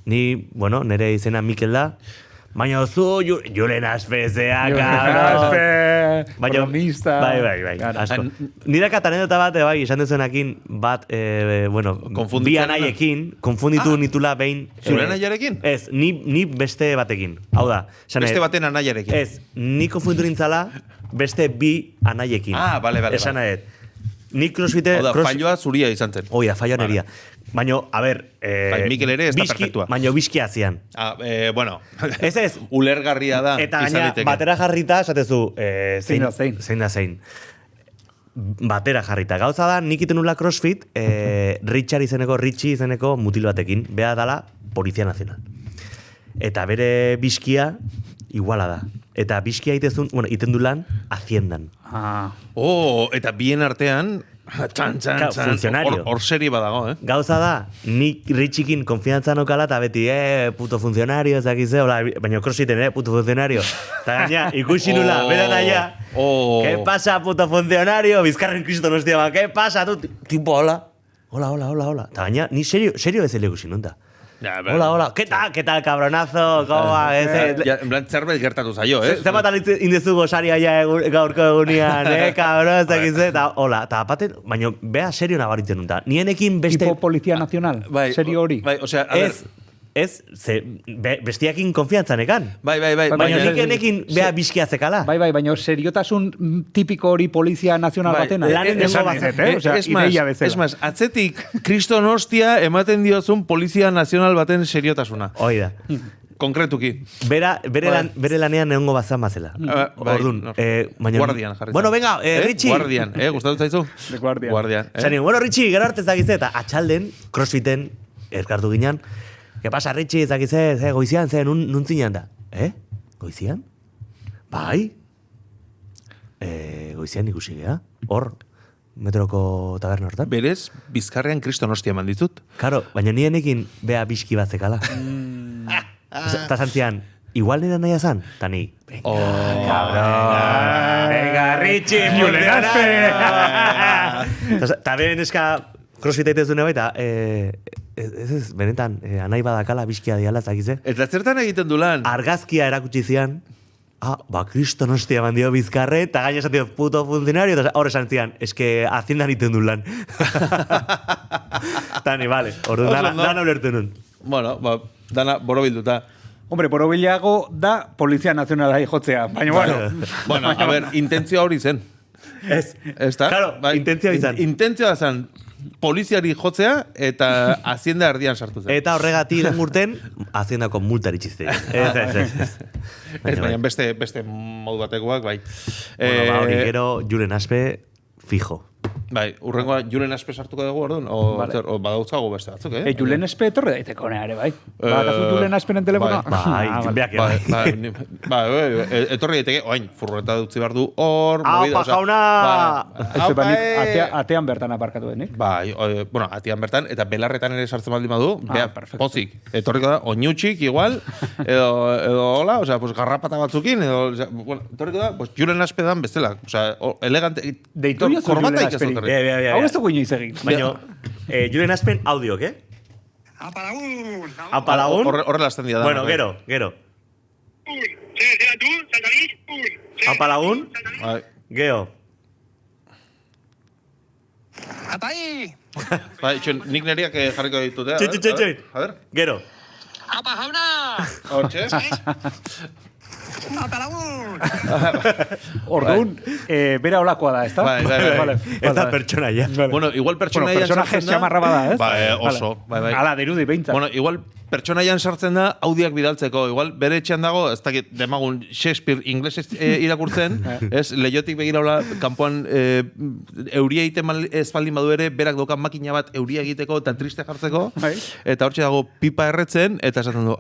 S1: Ni, bueno, nire izena Mikel da. Baina zu, Julen Aspe zea,
S2: kabro. Bromista.
S1: Bai. Nire katanedota bat, bai, esan dezuenakin bat, bi anaiekin, konfunditu nitula behin.
S3: Zure anaiarekin?
S1: Ez, ni beste batekin. Hau da.
S3: Beste baten anaiarekin?
S1: Ez, ni konfunditu nintzala beste bi anaiekin.
S3: Bale.
S1: Esan nahet. Ni crossfite...
S3: Oda, falloa zuria izan zen.
S1: Oida, falloa neria. Baina, a ber...
S3: Mikel ere ez da perfektua.
S1: Baina biski hazian.
S3: Bueno.
S1: Ez.
S3: Ulergarria da.
S1: Eta gaina, batera jarrita, esatezu...
S2: Zein da zein.
S1: Zein da zein. batera jarrita. Gauza da, nik iten nula crossfit, Richie izeneko mutil batekin, beha dala Polizia Nazional. Eta bere bizkia iguala da. Eta bizkia iten du lan Haciendan.
S3: Eta bien artean,
S1: funcionario.
S3: Hor seri badago,
S1: Gauza da, nik Richikin konfiantza nokala eta beti, puto funcionario, ezakize, baina crossfiten, puto funcionario. Eta gaina, ikusi nula, bera naia, ¿qué pasa, puto funcionario? Bizkarren kriston hostia, ¿qué pasa, tú? Tipo, hola. Eta gaina, ni serio ez ikusi nunta. Hola, ¿qué tal, cabronazo? ¿Cómo va?
S3: En plan, zerbait gertatu zaio,
S1: Zemat indezu gozaria ja gaurko egunean, cabrón, ezakize, eta hola, eta apaten, baina bea serio nabaritzen nunta. Nienekin beste...
S2: Tipo Polizia Nacional, serio hori.
S3: Bai, osea, a ver...
S1: bestiakin konfiantzan ekan.
S3: Bai.
S1: Baina nik enekin bea bizkia zekala.
S2: Bai, baina seriotasun tipiko hori Polizia Nazional batena.
S1: Lanen dengo bazet,
S3: Es más, atzetik kriston hostia ematen diozun Polizia Nazional baten seriotasuna.
S1: Hoi da.
S3: Konkretuki.
S1: Bere lanean egongo bazan bazela. Ordun.
S3: Guardian jarri.
S1: Bueno, venga, Richie.
S3: Guardian, gustatu zaizu?
S2: De Guardian.
S3: Guardian.
S1: Bueno, Richie, gero arte zagize, eta atxalden, crossfiten, elkartu ginen, ¿qué pasa, Richie? Zagize, goizian, nuntzinean da. Goizian? Bai? Goizian ikusi gea. Hor, metroko taberna hortan.
S3: Berez, bizkarrean kriston hostia eman ditut.
S1: Karo, baina nienekin bea bizki bat zekala. Eta zantzian, igual nire nahi azan, eta ni. Venga, Richie, eta beren eska crossfit aitez dune baita, ez, benetan, anai badakala bizkia diala, zakize.
S3: Eta zertan egiten du lan?
S1: Argazkia erakutsi zian, kriston hostia mandio bizkarre, eta gaina esan dio, puto funcionario, eta hor esan zian, eske Haciendan iten du lan. Tani, vale, orduan dana ulertu nun.
S3: Bueno, dana borobilduta.
S2: Hombre, borobilago da Polizia Nazionala jotzea, baina bueno.
S3: Bueno, a ver, intentzioa hori zen.
S1: Ez.
S3: Claro,
S1: intentzioa izan.
S3: Intentzioa zen poliziari jotzea eta Hacienda erdian sartu zen.
S1: Eta horregatik urten, Haciendako multari txiste. Ez.
S3: Baina beste modu batekoak, bai.
S1: Bueno, hori gero, Julen Aspe, fijo.
S3: Bai, urrengoa Julen Aspe sartuko dugu, orduan? O badautzago beste batzuk,
S2: Julen Aspe etorre daiteko ere, bai. Badazu Julen Asperen telefonoa?
S3: Bai, etorri daiteke, oain, furgoneta dutzi behar du hor,
S1: Aupa, jauna!
S2: Atean bertan aparkatu denik.
S3: Bai, bueno, atean bertan, eta belarretan ere sartzen baldin badu, pozik. Etorriko da, oinutxik, igual, edo hola, osea, pues garrapata batzukin, edo, bueno, etorriko da, pues Julen Aspe dan bestela, osea, elegante, korbata ikazot.
S2: Hau ez dugu inoiz egin.
S1: Baina, Julen Aspen audiok, Apalagun?
S3: Horrela azten dira da.
S1: Bueno, gero. Apalagun? Geo.
S5: Apai!
S3: Bai, nik neriak jarriko ditut,
S1: Txoi.
S3: A ver.
S1: Gero.
S5: Apa, jauna!
S3: Hortxe?
S2: Orduan, bera olakoa da, ez da?
S3: Bai.
S1: Ez da pertsonaia.
S3: Bueno, igual pertsonaian
S2: sartzen da. Xamarra bada, ez?
S3: Bai, oso. Bai.
S2: Ala, dirudi, behintzat.
S3: Bueno, igual pertsonaian sartzen da audiak bidaltzeko. Igual bere etxean dago, ez dakit demagun Shakespeare inglesez irakurtzen, ez leiotik begiraula kanpoan euria egiten ez baldin badu ere, berak dokan makina bat euria egiteko eta triste jartzeko, eta hortxe dago pipa erretzen, eta esaten du,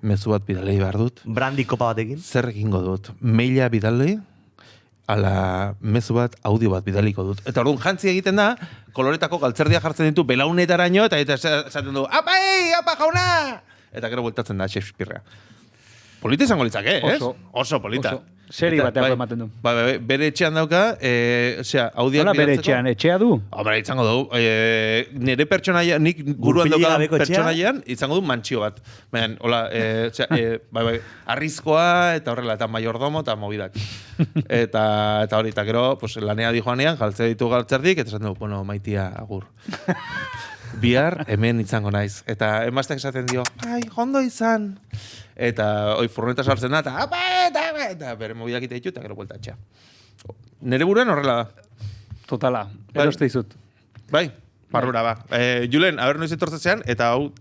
S3: mezu bat bidalei behar dut.
S1: Brandi kopa batekin.
S3: Zer egingo dut? Maila bidalei, ala mezu bat, audio bat bidaliko dut. Eta orduan jantzi egiten da, koloretako galtzerdia jartzen ditu belaunetaraino, eta esaten du, apa jauna! Eta gero bueltatzen da Shakespearea. Polita izango litzake, ez? Oso polita.
S2: Seri bateako ematen du.
S3: Bai, bere etxean dauka, audiak
S2: bilatzeko. Bere etxean, etxea du?
S3: Hombre, izango du. Nire pertsonaia, nik buruan dauka pertsonaian, izango du mantxio bat. Baina, hola, bai, arrizkoa, eta horrela, eta mayordomo, eta mobidak. Eta hori, eta gero, lanea di joanean, galtze ditu galtzerdik, eta esan du, bueno, maitia, agur. Bihar, hemen izango naiz. Eta emazteak esaten dio, jondo izan. Eta hoi furgoneta sartzen da, eta bere mobidak ite ditu, eta gero buelta etxea. Nere buruan horrela da.
S2: Totala, eroste izut.
S3: Bai, barrura ba. Julen, haber noiz etortzean, eta hau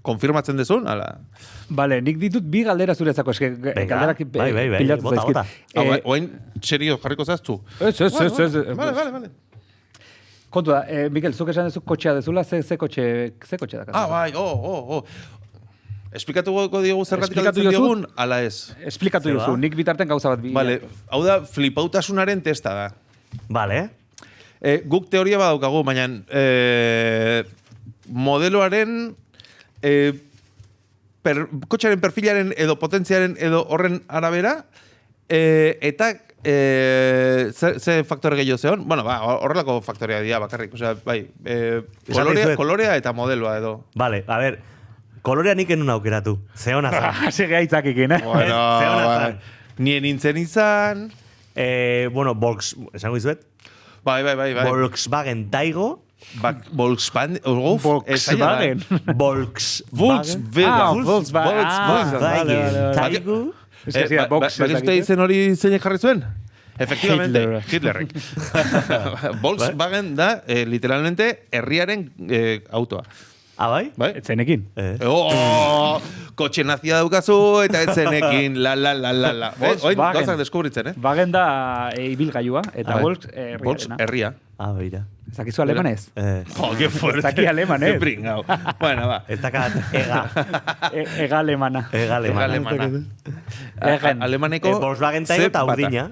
S3: konfirmatzen dezun, ala.
S2: Vale, nik ditut bi galdera zuretzako, eske galderak
S1: bai,
S2: pilatu
S1: bota,
S2: zaizkit.
S1: bota.
S3: Oain, serio, jarriko zaztu.
S2: Ez.
S3: Vale.
S2: Kontu da, Mikel, zuk esan dezu kotxea dezula, ze kotxe da?
S3: Bai, Esplikatuko diogu zergatik
S2: Esplikatu
S3: aldatzen
S2: diozu?
S3: diogun, ala ez.
S2: Esplikatu
S1: Zeba?
S2: duzu, nik bitarten gauza bat.
S3: Vale, hau da, flipautasunaren testa da.
S1: Vale.
S3: Guk teoria badaukagu, baina modeloaren kotxaren perfilaren edo potentziaren edo horren arabera eta ze faktore gehiago zeon? Bueno, horrelako faktorea dira bakarrik. Osea, bai, kolorea eta modeloa edo.
S1: Vale, a ver, kolorea nik enun aukeratu. Zeona zan.
S2: Hase gaitzakekin,
S3: Bueno,
S1: Zeona zan.
S3: nien nintzen izan.
S1: Bueno, esango izuet,
S3: Bai.
S1: Volkswagen Taigo,
S3: Volkswagen.
S2: Volkswagen.
S1: Volkswagen Taigo.
S3: Baina uste izen hori zeinek jarri zuen? Efectivamente, Hitlerrek. Volkswagen da, literalmente, herriaren autoa.
S1: Bai?
S3: Bai?
S2: Etzenekin.
S3: Kotxe nazia daukazu eta etzenekin, la. Oin, gauzak deskubritzen,
S2: Wagen da ibilgailua, eta Volks
S3: Volks herria.
S1: Beira.
S2: Zakizu alemanez?
S3: Que fuerte.
S2: Ez daki alemanez.
S3: Pringao. Bueno, va.
S1: Ez dakat ega.
S2: Ega alemana.
S3: Alemaneko...
S1: Volkswagen Taigo eta urdina.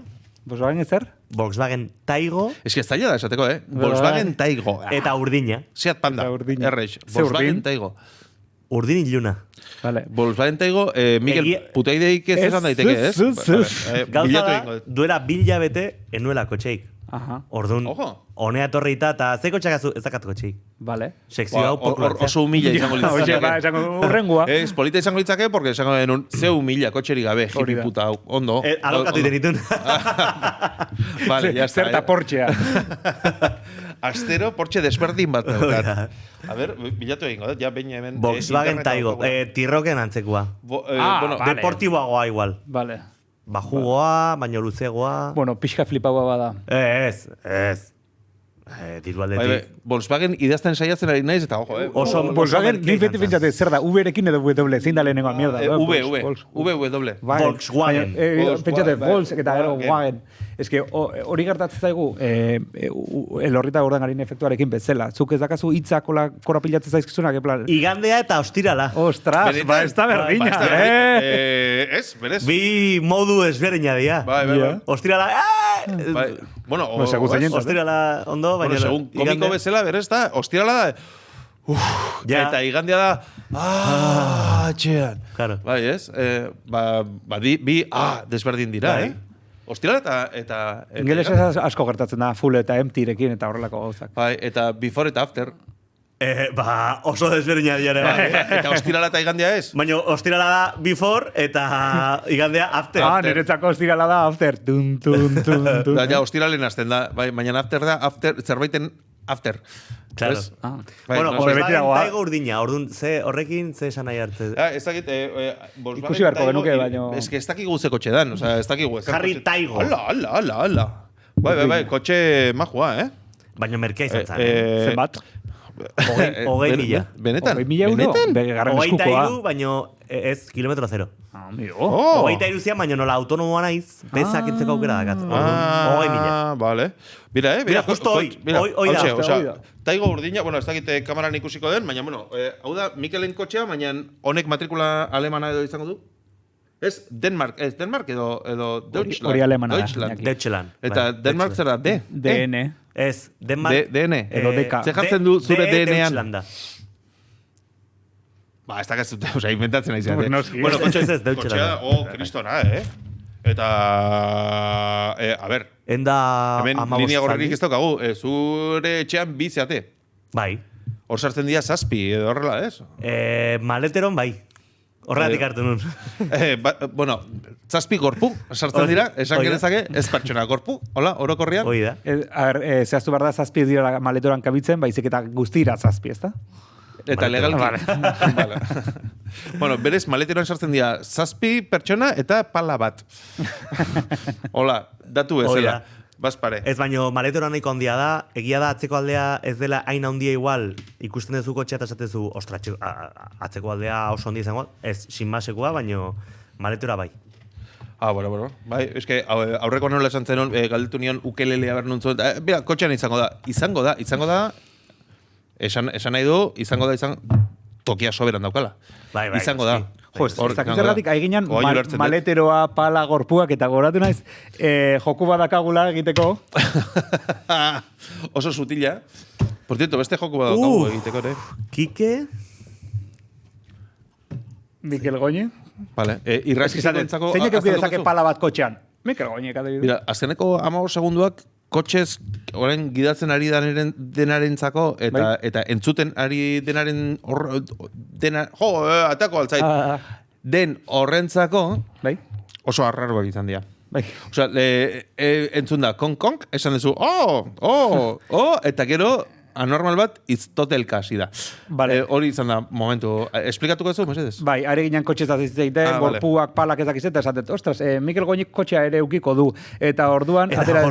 S2: Volkswagen ezer?
S1: Volkswagen Taigo
S3: Ez que ez da esateko, Volkswagen Taigo.
S1: eta urdina.
S3: Seat Panda.
S2: Eta urdina.
S3: Errex.
S2: Ze
S3: Volkswagen
S2: urdin?
S3: Taigo.
S1: Urdin iluna.
S2: Vale.
S3: Volkswagen Taigo, Miguel, puteaideik ez esan daiteke, ez?
S1: Gauza
S3: Bilatu
S1: da,
S3: egingo dut.
S1: duela 1000 hilabete enuela kotxeik.
S2: Aha,
S1: Orduan,
S3: Ojo.
S1: honea torreita eta ze kotxakazu ez dakat kotxeik.
S2: vale.
S1: Sekzio hau populartzea.
S3: Oso humila izango
S2: Oye,
S3: litzake.
S2: esango urrengua.
S3: Ez, polita izango litzake, porque esango denun, ze humila kotxerik gabe,
S2: Hori da.
S3: hipiputa hau, ondo.
S1: Alokatu itenitun.
S3: Vale, ya está.
S2: Zerta Porschea.
S3: Astero, Porsche desberdin bat daukat. A ver, bilatu egingo, ja behin hemen...
S1: Volkswagen Taigo, tirroken antzekua.
S3: Bueno,
S2: vale.
S1: Deportiboagoa igual.
S2: Vale.
S1: Bajugoa, baino luzegoa.
S2: Bueno, pixka flipagoa bada.
S1: Ez. Diru
S3: bai,
S1: aldetik.
S3: Volkswagen idazten saiatzen ari naiz, eta ojo,
S1: Oso
S2: Volkswagen,
S1: merkeik
S2: nik beti
S1: antza.
S2: pentsate, zer da, Uberekin edo W, zein da lehenengoa mierda.
S3: VW.
S1: Volkswagen.
S2: Pentsate,
S3: Bai,
S2: Volks eta gero
S3: Wagen.
S2: Wagen. Ez que hori gertatzen zaigu, elorrita urdangarin efektuarekin bezala. Zuk ez dakazu hitzak korapilatzen zaizkizunak, eplan.
S1: Igandea eta ostirala.
S2: Ostras,
S3: Benetan?
S2: ba, ez da berdina,
S3: Ez, berez.
S1: Bi modu ezberdina dira.
S3: Bai.
S1: Ostirala,
S3: Bai. Bueno,
S2: No, segun zeinen,
S1: ostirala ondo, baina...
S3: bueno, segun komiko bezala, berez da, ostirala da,
S1: Ja.
S3: eta igandea da, txean.
S1: Claro.
S3: Bai, ez? Bi desberdin dira,
S1: Bai.
S3: Ostirala eta
S2: Ingelesez asko gertatzen da, full eta emptirekin eta horrelako gauzak.
S3: bai, eta before eta after.
S1: Oso desberdina dira.
S3: Eta ostirala eta igandea ez?
S1: Baina ostirala da before eta igandea after.
S2: Niretzako ostirala da after. Tun.
S3: Da, ja, ostiralen hasten da, bai, baina after da, zerbaiten after.
S1: Claro.
S3: Ez?
S1: Bueno,
S3: no,
S1: Volkswagen
S2: beti dagoa.
S1: Taigo urdina, orduan, horrekin ze esan nahi hartze.
S3: Ez dakit, Volkswagen
S2: Ikusi beharko
S3: Taigo,
S2: genuke, baino-
S3: Ez que ez dakigu ze kotxe dan, oza, ez dakigu. ezer
S1: Harry
S3: kotxe-
S1: Taigo.
S3: Ala. Bai, kotxe majua,
S1: Baina merkea izan zen.
S2: Zenbat?
S1: Hogei mila.
S3: Benetan?
S2: 20.000 euro?
S3: Benetan?
S2: Begarren
S1: Hogeita
S2: eskukoa.
S1: iru, baina ez kilometro zero.
S2: Amigo.
S1: Hogeita iru zian, baina nola autonomoa naiz, pesak entzeko aukera dakat. Orduan, hogei mila.
S3: Vale. Mira,
S1: Mira, justo hoy da.
S3: Hauxe, Taigo urdina, bueno, ez dakit kameran ikusiko den, baina, bueno, hau da, Mikelen kotxea, baina honek matrikula alemana edo izango du? Ez, Denmark edo Deutschland.
S2: Hori alemana da,
S3: Deutschland.
S2: Iñaki.
S1: Deutschland.
S3: Eta Denmark zer da, D?
S2: DN.
S1: Ez, Denmark...
S3: DN.
S2: Edo DK.
S3: Ze jartzen du zure DN-ean?
S1: Deutschlanda.
S3: Ba, ez dakazute, oza, inventatzen nahi
S2: Bueno,
S3: zeate.
S2: noski.
S1: Bueno, kotxe ez
S3: Kotxea,
S1: Deutschlanda.
S3: kristona, Eta, a ber,
S1: Enda
S3: hemen
S1: amabos
S3: linea gorririk
S1: zaldi.
S3: ez daukagu, zure etxean bi zeate.
S1: Bai.
S3: Hor sartzen dira zazpi, edo horrela, ez?
S1: Maleteron bai. Horregatik hartu nun.
S3: Bueno, zazpi gorpu, sartzen dira, esan
S1: Hoi da.
S3: genezake, ez pertsona gorpu, hola, orokorrian.
S1: Hoi da.
S2: Zehaztu behar da, zazpi ez dira maletoran kabitzen, baizik eta guztira zazpi, ez da?
S3: Eta
S1: Vale,
S3: legalki. Vale. Bueno, berez, maleteroan sartzen dira zazpi pertsona eta pala bat. Hola, datu bezala. Bazpare.
S1: Ez baino maletero nahiko handia da, egia da atzeko aldea ez dela hain handia igual, ikusten duzu kotxea eta esatezu, ostra, atzeko aldea oso handia izango, ez sinmasekoa, baino maletera bai.
S3: Bueno. Bai, eske aurreko nola esan zen galdetu nion ukelelea ber nuntzuen. Bera, kotxean izango da. Esan nahi du, izango da tokia soberan daukala.
S1: Bai,
S3: izango da.
S2: Jo, ez dakizerratik aiginan maleteroa, pala, gorpuak eta goratu naiz, joku badakagula egiteko.
S3: Oso sutila. Por cierto, beste joku badakagu egiteko, ere.
S1: Kike?
S2: Mikel Goñi.
S3: Vale, irrazkizatentzako...
S2: Zeinek eukide zake pala bat kotxean? Mikel Goñi, kadibidez.
S3: Mira, azkeneko 15 segunduak kotxez orain gidatzen ari denarentzako eta entzuten ari denaren atako altzait. Den horrentzako
S2: bai?
S3: Oso arraroak izan dira.
S2: Bai.
S3: Osea, entzun da, konk, esan duzu, eta gero anormal bat iztotelka hasi da.
S2: Vale.
S3: Hori izan da momentu. Esplikatuko ez mesedez?
S2: Bai, are ginen kotxez azizteite, gorpuak, palak ezak izate, esatet, ostras, Mikel Goñik kotxea ere eukiko du. Eta orduan, atera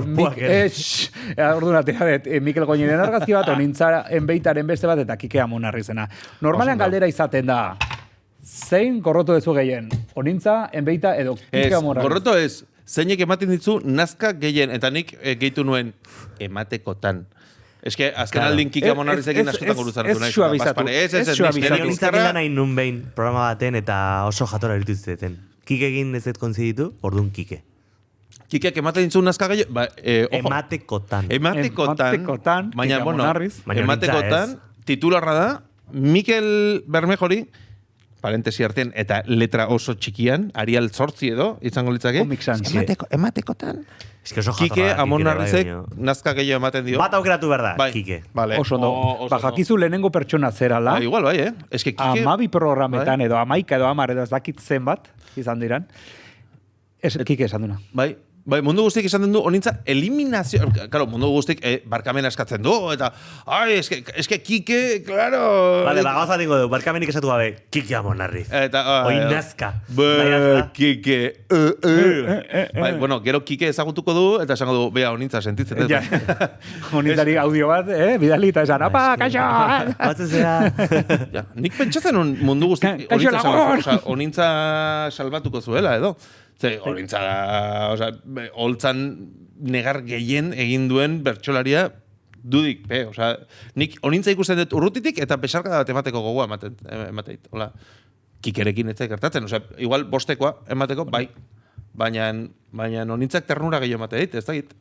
S2: Mikel Goñiren argazki bat, onintzara enbeitaren beste bat, eta Kike Amonarri zena. Normalean galdera izaten da, zein gorroto dezu gehien? Onintza, enbeita edo Kike Amonarri?
S3: Gorroto ez, zeinek ematen ditzu nazka gehien, eta nik gehitu nuen ematekotan. Eske, azken aldin Kike Amonarrizekin askotan guruzan hartu nahi.
S2: Ez suabizatu.
S1: Nintzak gila nahi nun behin programa baten eta oso jatora eritu ziteten. Kike egin ez konziditu, orduan Kike.
S3: Kikeak ematen ditzu nazka gehiago?
S1: Ematekotan.
S2: Ematekotan,
S3: baina, ematekotan, titularra da, Mikel Bermejori, parentesi artean, eta letra oso txikian, Arial 8 edo, izango litzake. Ematekotan. Kike Amonarrizek nazka gehiago ematen dio.
S1: Bat aukeratu behar da, Kike.
S2: Oso no. Jakizu lehenengo pertsona zerala.
S3: Igual, bai, Eske Kike...
S2: 12 programetan edo 11 edo 10 edo ez dakit zenbat izan diran. Kike esan duna.
S3: Bai, mundu guztik izan den du, honintza, eliminazio... Claro, mundu guztik barkamena eskatzen du, eta... eske Kike, claro...
S1: Vale, gauza dingo du, barkamenik esatu gabe, Kike Amonarri. Oin nazka.
S3: Kike... Bai, bueno, gero Kike ezagutuko du, eta esango du, bea, honintza, sentitzen dut.
S2: Honintzari audio bat, bidali eta esan, apa, kaixo!
S1: Batzen zera...
S3: Nik pentsatzen mundu guztik... Honintza salbatuko zuela, edo? Horintza da, holtzan negar gehien egin duen bertsolaria dudik, nik honintza ikusten dut urrutitik eta besarka bat emateko gogoa emateit. Kikerekin ez da gertatzen, igual bostekoa emateko, bai, baina honintzak ternura gehiago emateit, ez da git.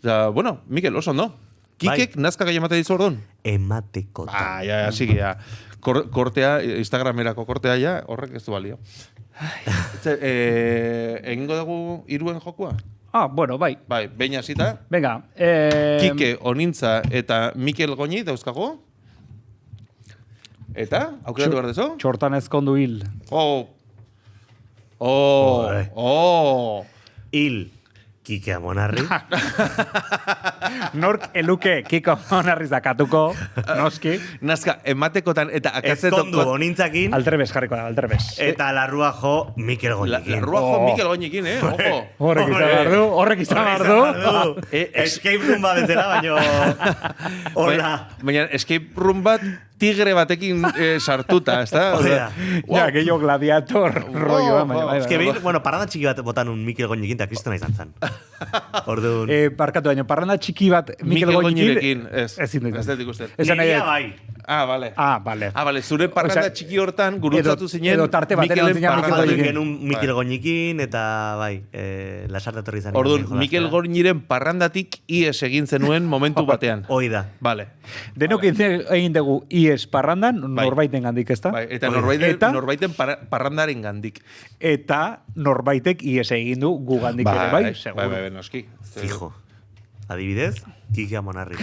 S3: Bueno, Mikel, oso ondo. Kikek nazka gehiago emateit zordun?
S1: Emateko.
S3: Ja, sigi, ja. Kortea, Instagramerako kortea, ja, horrek ez du balio. Egingo dugu iruen jokua?
S2: Bueno, bai.
S3: Bai, behin hasita.
S2: Venga.
S3: Kike, Onintza eta Mikel Goñi dauzkago. Eta, aukeratu behar dezo?
S2: Txortan ezkondu hil.
S1: Hil. Kike Amonarri.
S2: Nork eluke Kike Amonarri zakatuko, noski.
S3: Nazka, ematekotan eta akatzetok...
S1: Ezkondu honintzakin.
S2: Altrebes jarriko da, altrebes.
S1: Eta larrua jo Mikel Goñikin.
S3: Larrua jo Mikel Goñikin, ojo.
S2: Horrek izan bardu.
S1: Escape room bat bezala, baino... Hola.
S3: Baina escape room bat tigre batekin sartuta, ez da?
S2: Ja, gehiago gladiator rolloa.
S1: Ez que behin, parranda txiki bat botan un Mikel Goñikin eta kristona izan zan. Orduan...
S2: Barkatu baino, parranda txiki bat Mikel Goñikin...
S3: Ez dut ikusten.
S1: Niria bai.
S2: Vale.
S3: Zure parranda txiki hortan gurutzatu zinen...
S2: Edo tarte batean
S1: Mikel Goñikin eta bai, lasarte atorri zan.
S3: Orduan, Mikel Goñiren parrandatik ies egin zenuen momentu batean.
S1: Hoi da.
S3: Vale.
S2: Denok egin dugu ies parrandan, norbaiten gandik, ez da?
S3: Eta norbaiten parrandaren gandik.
S2: Eta norbaitek ies egin du gu gandik ere, bai?
S3: Bai, noski.
S1: Fijo. Adibidez, Kike Amonarri.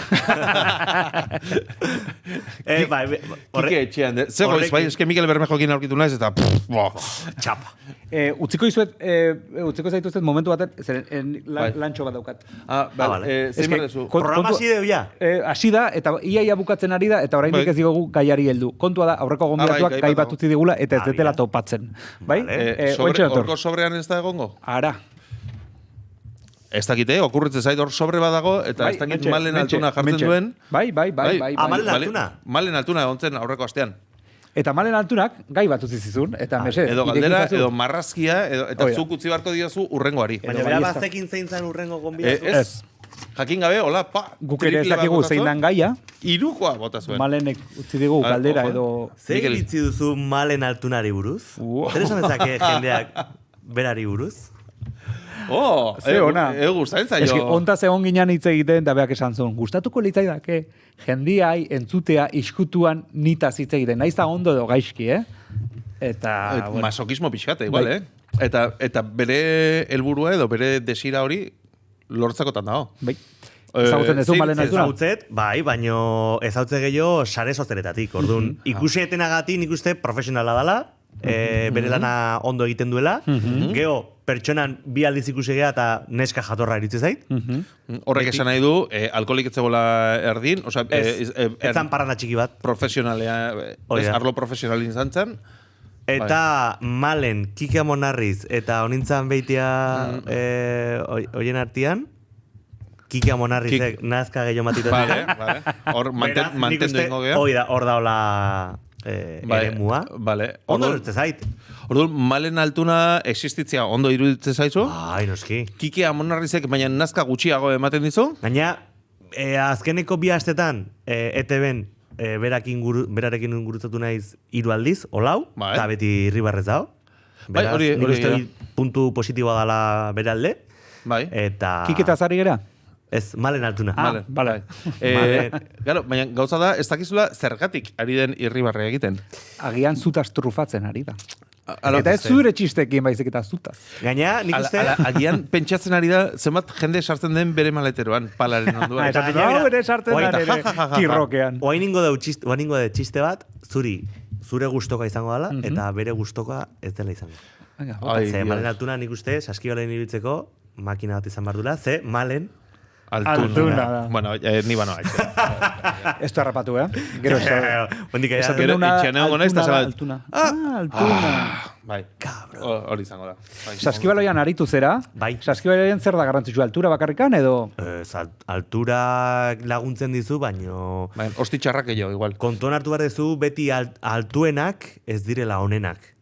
S3: Kike etxean. Zegoiz, bai, eske Mikel Bermejokin aurkitu naiz, eta...
S1: Txapa.
S2: Utziko zaituzet momentu baten, zeren lantxo bat daukat.
S3: Zein berdezu?
S1: Programa hasi deu ja?
S2: Hasi da, eta iaia bukatzen ari da, eta oraindik ez digogu gaiari heldu. Kontua da, aurreko gonbidatuak gai bat utzi digula, eta ez detela topatzen. Bai?
S3: Horko sobrean ez da egongo?
S2: Ara.
S3: Ez dakite, okurritzen zait hor sobre badago, eta ez dakit Malen Altuna jartzen duen.
S2: Bai.
S1: Malen Altuna?
S3: Malen Altuna ontzen aurreko astean.
S2: Eta Malen Altunak gai bat utzi zizun, eta mesedez.
S3: Edo galdera, edo marrazkia, eta zuk utzi beharko diozu urrengoari.
S1: Baina bera bazekin zein zan urrengo gonbidatu?
S3: Ez. Jakin gabe, hola,
S2: Guk ere ez dakigu zein dan gaia.
S3: Irukoa bota zuen.
S2: Malenek utzi digu galdera edo...
S1: Zer iritzi duzu Malen Altunari buruz? Zer esan dezake jendeak berari buruz?
S2: Ze ona.
S3: Gustatzen zaio.
S2: Eski, ontaz egon ginean hitz egiten, eta beak esan zuen, gustatuko litzaidake, jendiai entzutea iskutuan nitaz hitz egiten. Naiz da ondo edo gaizki, Eta...
S3: Masokismo pixkate, igual, Eta bere helburua edo bere desira hori lortzakotan dago.
S2: Bai. Ezagutzen duzu Malen Altuna?
S1: Ezagutzet, bai, baino ezautze gehiago sare sozialetatik. Orduan, ikusi etenagatik nik uste profesionala dela, bere lana ondo egiten duela, geho, pertsonan bi aldiz ikusi gea eta neska jatorra iritzi zait.
S3: Horrek esan nahi du, alkoholik etzebola erdin, oza...
S1: Etzan parranda txiki bat.
S3: Profesionalea, arlo profesionalin zantzan.
S1: Eta Malen, Kike Amonarriz, eta honintzan beitia hoien artian, Kike Amonarrizek nazka gehiago matiten dira.
S3: Vale. Hor mantendu ingo gea.
S1: Hor da hola eremua. Ondo dut zait.
S3: Orduan, Malen Altuna existitzia ondo iruditzen zaizu?
S1: Ai, noski.
S3: Kike Amonarrizek, baina nazka gutxiago ematen dizu?
S1: Gaina, azkeneko bi astetan, ETB-en berarekin ingurutzatu naiz 3 aldiz, olau, eta beti irribarrez dago. Beraz, nik uste puntu positiboa dala bere alde. Eta...
S2: Kiketa zari gera?
S1: Ez, Malen Altuna.
S2: Bale.
S3: Garo, baina gauza da, ez dakizula zergatik ari den irribarre egiten.
S2: Agian zutaz trufatzen ari da. Eta ez zure txistekin baizik eta zutaz.
S1: Gaina, nik uste...
S3: Agian pentsatzen ari da, zenbat jende sartzen den bere maleteroan, palaren onduan.
S2: Eta bere sartzen den ere kirrokean.
S1: Oaingo de txiste bat, zure gustoka izango dela, eta bere gustoka ez dela izango. Malen Altuna nik uste, saskibalen ibiltzeko, makina bat izan bardula, Malen
S2: Altuna.
S3: Bueno, ni bano haiz.
S2: Ez du harrapatu, Gero
S3: Altuna.
S2: Altuna.
S3: Bai, hori izango da.
S2: Saskibaloian aritu zera?
S1: Bai.
S2: Saskibaloian zer da garrantzitsua, altura bakarrikan edo?
S1: Altura laguntzen dizu, baino...
S3: Osti txarrak egio, igual.
S1: Kontuan hartu behar duzu, beti altuenak ez direla onenak.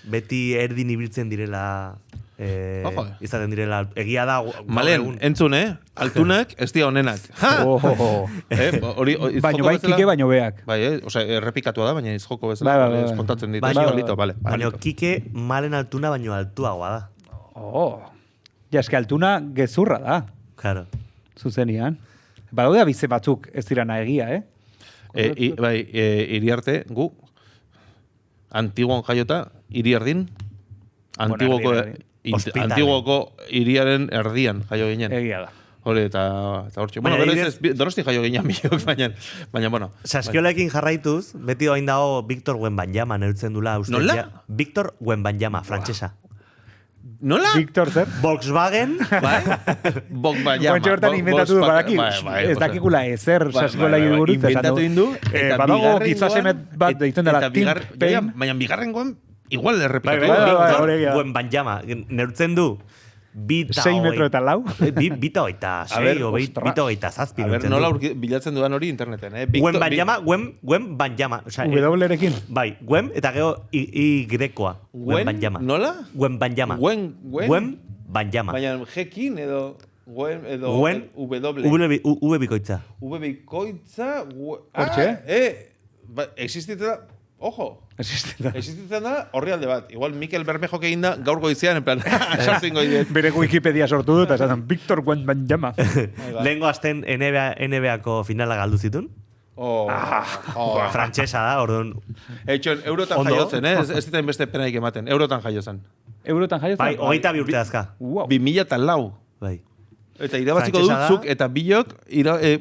S1: Beti erdin ibiltzen direla... izaten direla, egia da...
S3: Malen, entzun, altunak ez dira honenak.
S2: Baino bai Kike, baino beak.
S3: Bai, errepikatua da, baina izjoko bezala. Kontatzen ditu.
S1: Baina Kike Malen Altuna baino altuagoa da.
S2: Ja, eski Altuna gezurra da.
S1: Claro.
S2: Zuzenian. Badaude abize batzuk ez dirana egia,
S3: Bai, Iriarte, gu, Antiguan jaiota, Iriardin, Antiguoko iriaren erdian jaio ginen.
S2: Egia da.
S3: Hore, eta hortxe. Bueno, Donosti jaio ginen biok, baina, bueno.
S1: Saskiolekin jarraituz, beti oain dago Victor Wembanyama nerutzen dula.
S3: Nola?
S1: Victor Wembanyama, frantsesa.
S3: Nola?
S2: Victor zer?
S1: Volkswagen.
S3: Bai? Wembanyama.
S2: Oantxe hortan inventatu du, badaki. Ez dakikula ezer saskiolekin buruz.
S3: Inventatu indu.
S2: Badago gitzasemet bat deitzen dela Tim Payne.
S3: Baina bigarrengoan, igual errepikatu.
S1: Victor Wembanyama, nerutzen du.
S2: 6 metro eta lau?
S1: Bita oita 6 o bita oita zazpi.
S3: A ver, nola bilatzen dudan hori interneten,
S1: Wembanyama.
S2: W-rekin?
S1: Bai, Wem eta gero Y-koa. Wembanyama.
S3: Nola?
S1: Wembanyama. Wembanyama.
S3: Baina G-kin edo...
S1: V bikoitza.
S3: V bikoitza...
S2: Hortxe?
S3: Existitzen da... Ojo!
S2: Existitzen
S3: da horri alde bat. Igual Mikel Bermejo egin da gaur goizean, en plan, sartzen goidet.
S2: Bere Wikipedia sortu dut, eta esaten Victor Wembanyama.
S1: Lehengo azten NBA-ko finala galdu zitun. Frantsesa da, orduan.
S3: Etxon, eurotan jaiotzen, ez zitain beste penaik ematen. Eurotan jaiotzen.
S2: Eurotan jaiotzen?
S1: Bai, 22 urte azka.
S3: 2004.
S1: Bai.
S3: Eta irabaziko dutzuk, eta bilok,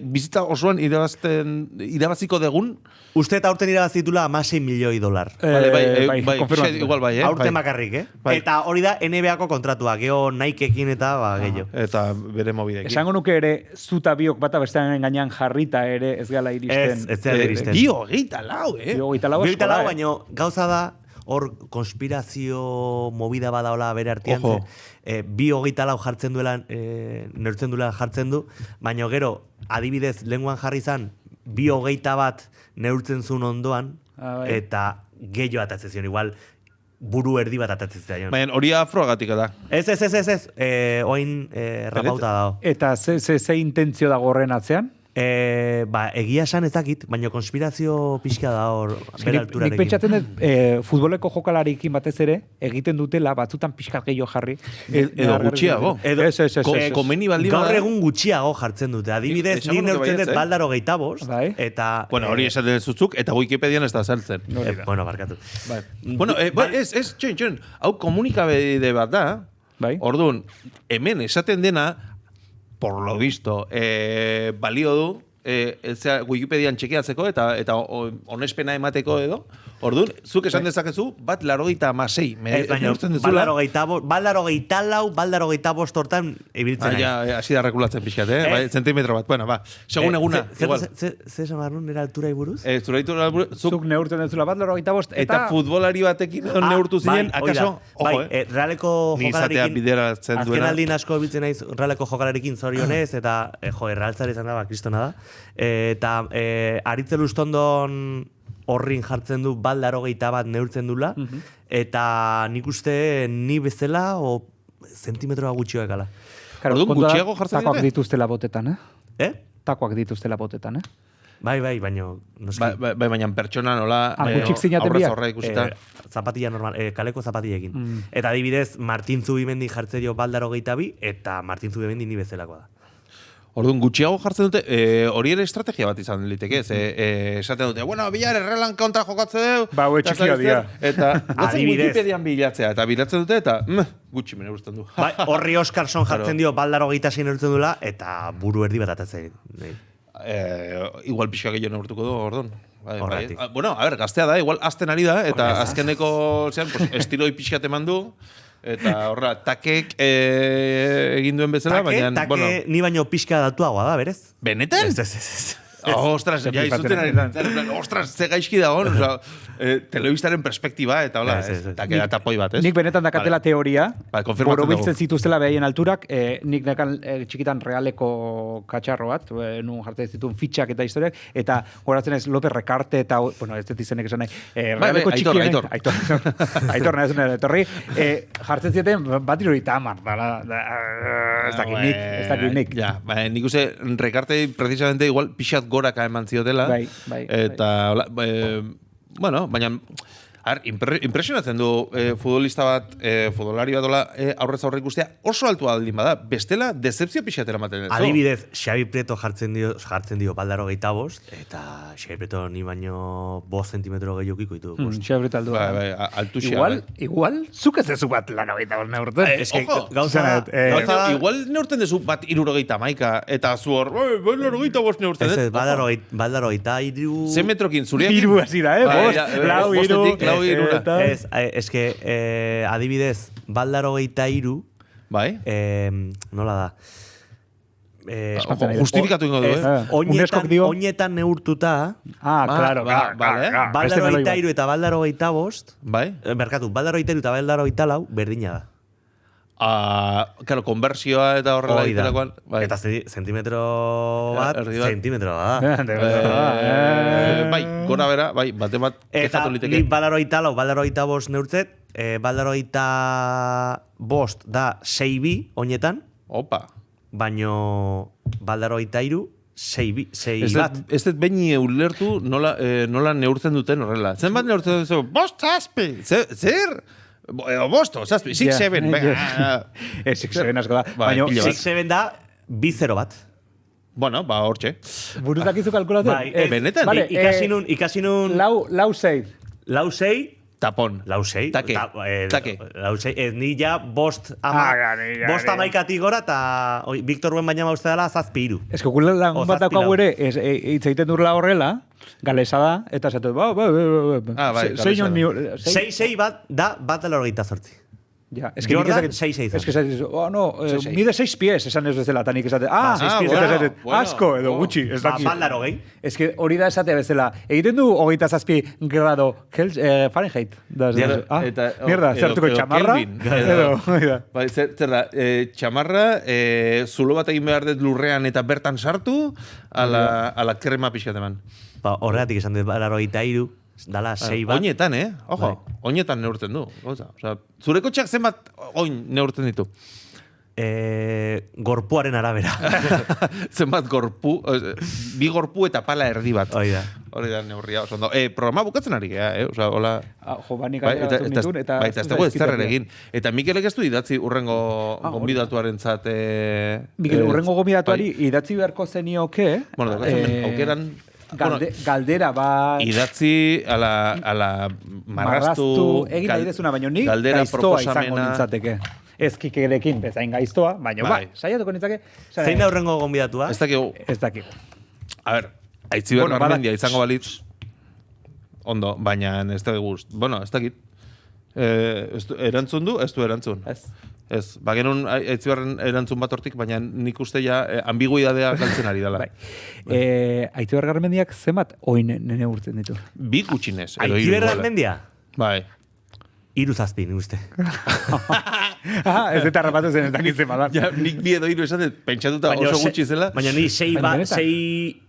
S3: bizita osoan irabaziko degun.
S1: Uste eta aurten irabazitula $6 milioi.
S3: Bai, igual bai,
S1: Aurten makarrik, Eta hori da NBA-ko kontratua, geho Nikeekin eta gehiago.
S3: Eta bere mobidekin.
S2: Esango nuke ere, zuta biok bata bestean gainean jarrita ere ez gala iristen.
S1: Ez zera iristen.
S3: Bio, 24,
S1: Bio 24, baina gauza da, hor konspirazio movida badaola bere artean,
S3: Ojo.
S1: bi 24 jartzen duela, neurtzen duela jartzen du, baina gero, adibidez, lenguan jarri zan, bi 21 neurtzen zuen ondoan, eta gehiago atatzen zion, igual, buru erdi bat atatzen zion.
S3: Baina hori afroagatik da.
S1: Ez. Oin rapauta dago.
S2: Eta ze intentzio dago horren atzean?
S1: Egia esan ez dakit, baina konspirazio pixka da hor bere
S2: Nik
S1: alturarekin.
S2: pentsatzen dut, futboleko jokalarikin batez ere, egiten dutela, batzutan pixka gehiago jarri.
S3: Edo gutxiago.
S2: Ez.
S3: Komeni baldin
S1: Gaur
S3: bada.
S1: egun gutxiago jartzen dute. Adibidez,
S3: Esango
S1: nik
S3: nuke
S1: neurtzen
S3: baietz,
S1: dut baldaro 25,
S2: Bai.
S1: eta...
S3: Bueno, hori esaten zuzuk, eta Wikipedian ez da saltzen.
S1: Bueno, barkatu.
S3: Bueno, ez, txon, hau komunikabide bat da.
S2: Bai.
S3: Orduan, hemen esaten dena, por lo visto, balio du, Wikipedian txekeatzeko eta onespena emateko edo. Orduan, zuk esan dezakezu, bat 86. Neurtzen duzula.
S1: Baldaro 25 hortan ibiltzen naiz.
S3: Hasi da rekulatzen pixkat, bai, zentimetro bat. Bueno, ba, segun eguna.
S1: Ze esan barrun, nera altura iburuz?
S2: Zuk neurtzen duzula bat 85
S3: eta futbolari batekin neurtu zinen, akaso?
S1: Bai, Realeko jokalarikin,
S3: bideratzen
S1: azken
S3: duena.
S1: aldin asko biltzen naiz Realeko jokalarikin zorionez, eta, Realtzari izan da, kristona da. Eta Aritzel Ustondon horrin jartzen du baldaro 21 neurtzen dula, eta nik uste ni bezala o zentimetroa gutxioak ala.
S3: Orduan, gutxiago jartzen
S2: takoak
S3: dute?
S2: dituztela botetan, Takoak dituztela botetan,
S1: Bai, baina...
S3: Baina pertsona nola
S2: gutxik zinaten
S3: aurrez
S2: biak?
S3: aurre ikusita.
S1: Zapatilla normal, kaleko zapatillekin. Eta adibidez, Martin Zubimendi jartze dio baldaro 22, eta Martin Zubimendi ni bezalakoa da.
S3: Orduan, gutxiago jartzen dute, hori ere estrategia bat izan liteke, esaten dute, bueno, Villar Errelan kontra jokatze deu.
S2: Ba, hue txikia dira.
S3: Eta,
S1: Adibidez.
S3: Wikipedian bilatzea, eta bilatzen dute, eta gutxi mene usten du.
S1: Bai, horri Oskarson jartzen dio baldaro 26 neurtzen dula, eta buru erdi bat atatzen.
S3: Igual pixka gehiago neurtuko du, orduan.
S1: Horregatik.
S3: Bueno, a ver, gaztea da, igual azten ari da, eta azkeneko, pues, estiroi pixkat eman du, eta horra, takek egin duen bezala, baina...
S1: Take ni baino pixka datuagoa da, berez?
S3: Benetan?
S1: Ez.
S3: Ostras, ja izuten ari da. Ostras, ze gaizki dagoen, telebistaren perspektiba, eta hola, take da tapoi bat, ez?
S2: Nik benetan dakatela teoria,
S3: konfirmatzen dugu.
S2: borobiltzen zituztela behaien alturak, nik nekan txikitan Realeko katxarro bat, nun jartzen zituen fitxak eta historiak, eta horatzen ez López Recarte eta, bueno, ez dut izenek esan nahi, Realeko txikien... Aitor, nahi zen etorri, jartzen zieten bat iruita amar, ez dakit nik.
S3: Ja, nik uste, Recarte, precisamente, igual, pixat goraka eman ziotela.
S2: Bai.
S3: Eta, bueno, baina, impresionatzen du futbolista bat, futbolari bat dola, aurrez aurre ikustea, oso altua aldin bada, bestela, decepzio pixatera maten.
S1: Adibidez, Xabi Prieto jartzen dio baldaro 25, eta Xabi Prieto ni baino 5 zentimetro gehiago ikuitu.
S2: Xabi Prieto aldua.
S3: Bai, altuxia.
S2: Igual, zuk ez dezu bat lan 25 neurten.
S3: Ojo,
S1: gauza
S3: igual neurten dezu bat 71, eta zu hor, baldaro 25 neurten.
S1: Ez, baldaro 23...
S3: Ze metrokin, zureak?
S2: Hiru hasi da, lau, hiru.
S1: Ez que, adibidez, baldaro 23,
S3: Bai.
S1: nola da?
S3: Justifikatu ingo du,
S1: Oinetan neurtuta,
S2: claro.
S1: baldaro 23 eta baldaro 25,
S3: bai.
S1: Berkatu, baldaro 23 eta baldaro 24 berdina da.
S3: Claro, konbersioa eta horrela ditelakoan.
S1: Eta zentimetro bat, zentimetro bat.
S3: Bai, gora bera, bai, bate bat
S1: Eta
S3: liteke.
S1: nik baldaro 24, baldaro 25 neurtzet, baldaro 25 da 6 oinetan,
S3: Opa.
S1: baino baldaro 23, 6 bat.
S3: Ez dut behin ulertu nola neurtzen duten horrela. Zenbat neurtzen duten, 5 zazpi, zer? Edo 5, zazpi, 6, 7,
S2: 6, 7 asko da.
S3: Baina
S1: 6-7 da 2-0 bat.
S3: Bueno, ba, hortxe.
S2: Burutak izu kalkulatzen?
S1: Bai,
S3: benetan.
S2: Vale,
S1: ikasi nun...
S2: Lau 6.
S1: Lau 6,
S3: Tapon.
S1: Lau 6.
S3: Take.
S1: Lau 6. Ez ni ja bost amaikatik gora, eta Victor Buen baina mauzte dela zazpi 3.
S2: Ez que gure lagun bat daukagu ere, hitz egiten durla horrela, galesa da, eta esatu,
S3: bai, galesa da.
S1: 6 bat da bat dela 28.
S2: Ja, es que
S1: Jordan,
S2: nik
S1: 6'6".
S2: Es que mide 6 pies, esan ez bezala, eta nik esate,
S1: 6 pies,
S3: bueno.
S2: asko edo gutxi, ez dakit.
S1: Baldaro gehi.
S2: Es que hori da esate bezala, egiten du 27 grado Fahrenheit. Mierda, zertuko txamarra? Edo,
S3: Bai, zer da, txamarra, zulo bat egin behar dut lurrean eta bertan sartu, ala krema pixkat eman.
S1: Horregatik esan dut balaro iru, dala 6 bat.
S3: Oinetan, ojo, oinetan neurtzen du. Osea, zure kotxeak zenbat oin neurtzen ditu?
S1: Gorpuaren arabera.
S3: Zenbat gorpu, bi gorpu eta pala erdi bat.
S1: Hori da.
S3: Hori da neurria oso ondo. Programa bukatzen ari gea, Osea, hola...
S2: Jo, bani gara batzuk nitun, eta...
S3: Baita, ez dago ez egin. Eta Mikelek ez du idatzi urrengo gonbidatuaren zat...
S2: Mikel, urrengo gonbidatuari idatzi beharko zenioke...
S3: Bueno, aukeran...
S2: Galdera bat...
S3: Idatzi ala marraztu...
S2: Egin nahi dezuna, baina nik
S3: gaiztoa
S2: izango nintzateke. Ez kikerekin bezain gaiztoa, baina bai, saiatuko nintzake...
S1: Zein da urrengo gonbidatua?
S3: Ez dakigu.
S2: Ez dakigu.
S3: A ver, Aitziber Garmendia izango balitz... Ondo, baina ez da gust. Bueno, ez dakit. Erantzun du, ez du erantzun. Ez, bagenun Aitziberren erantzun bat hortik, baina nik uste ja ambiguidadea galtzen ari dela.
S2: Aitziber Garmendiak zenbat oin nene urtzen ditu?
S3: Bi gutxinez.
S1: Aitziber Garmendia?
S3: Bai.
S1: 7 nik uste.
S2: Ez eta rapatu zen ez dakit zen badan.
S3: Ja, nik bi edo 3 esan dut, pentsatuta oso gutxi zela.
S1: Baina ni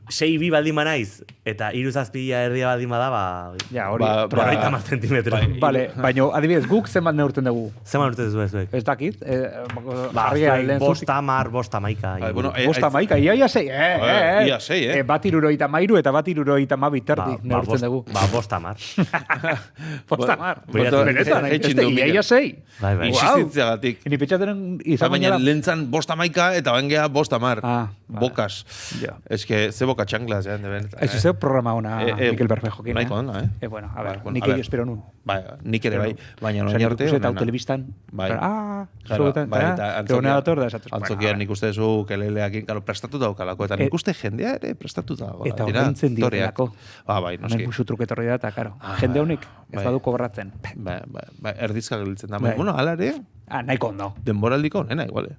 S1: 6 bi baldin manaiz, eta 7 erdia baldin bada,
S2: ja, hori.
S1: 30 zentimetro.
S2: Vale, baina adibidez, guk zenbat neurten dugu?
S1: Zenbat neurten dugu zuek?
S2: Ez dakit.
S1: Bosta mar, bosta maika.
S2: Bosta maika, ia 6.
S3: Ia 6,
S2: Bat 73 eta bat 72 terdi neurtzen dugu.
S1: Bosta mar.
S2: Bosta mar. Ia 6.
S3: Insistitzeagatik.
S2: Ni petxateren izan
S3: baina lentzan bosta maika eta bangea bosta mar. Bokas. Ez que ze boka txanglas,
S2: Ez zeu programa ona Mikel Bermejo.
S3: Naiko onda,
S2: Bueno, a ver, nik egin espero nun.
S3: Nik ere bai, baina noin arte.
S2: Eta telebistan.
S3: Antzokian nik uste zu keleleakin, prestatu daukalako, eta nik uste jendea ere prestatu dago.
S2: Eta horrentzen direlako.
S3: Bai, noski.
S2: Musu truketorri da, eta karo. Jende honik ez badu kobratzen.
S3: Erdizka gelitzen da. Bueno, ala ere.
S2: Nahiko ondo.
S3: Denboraldiko onena, igual.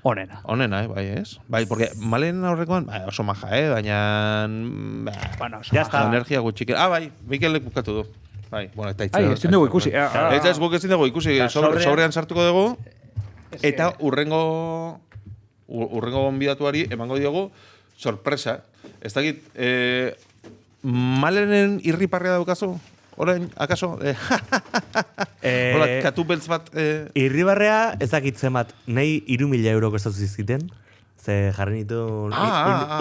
S3: Onena, bai, ez? Bai, porque malen aurrekoan, oso maja, baina...
S2: Bueno,
S1: ya está.
S3: Energia gutxik. Bai, Mikelek bukatu du. Bai, bueno, eta
S2: itxera. Ezin dugu ikusi.
S3: Ez guk ezin dugu ikusi. Sobrean sartuko dugu. Eta urrengo gonbidatuari emango diogu sorpresa. Ez dakit, malenen irriparrea daukazu? Orain, akaso? Hola, katu beltz bat...
S1: Irribarrea ez dakitzen bat, nahi 3.000 euro kostatu zizkiten. Ze jarri nitu...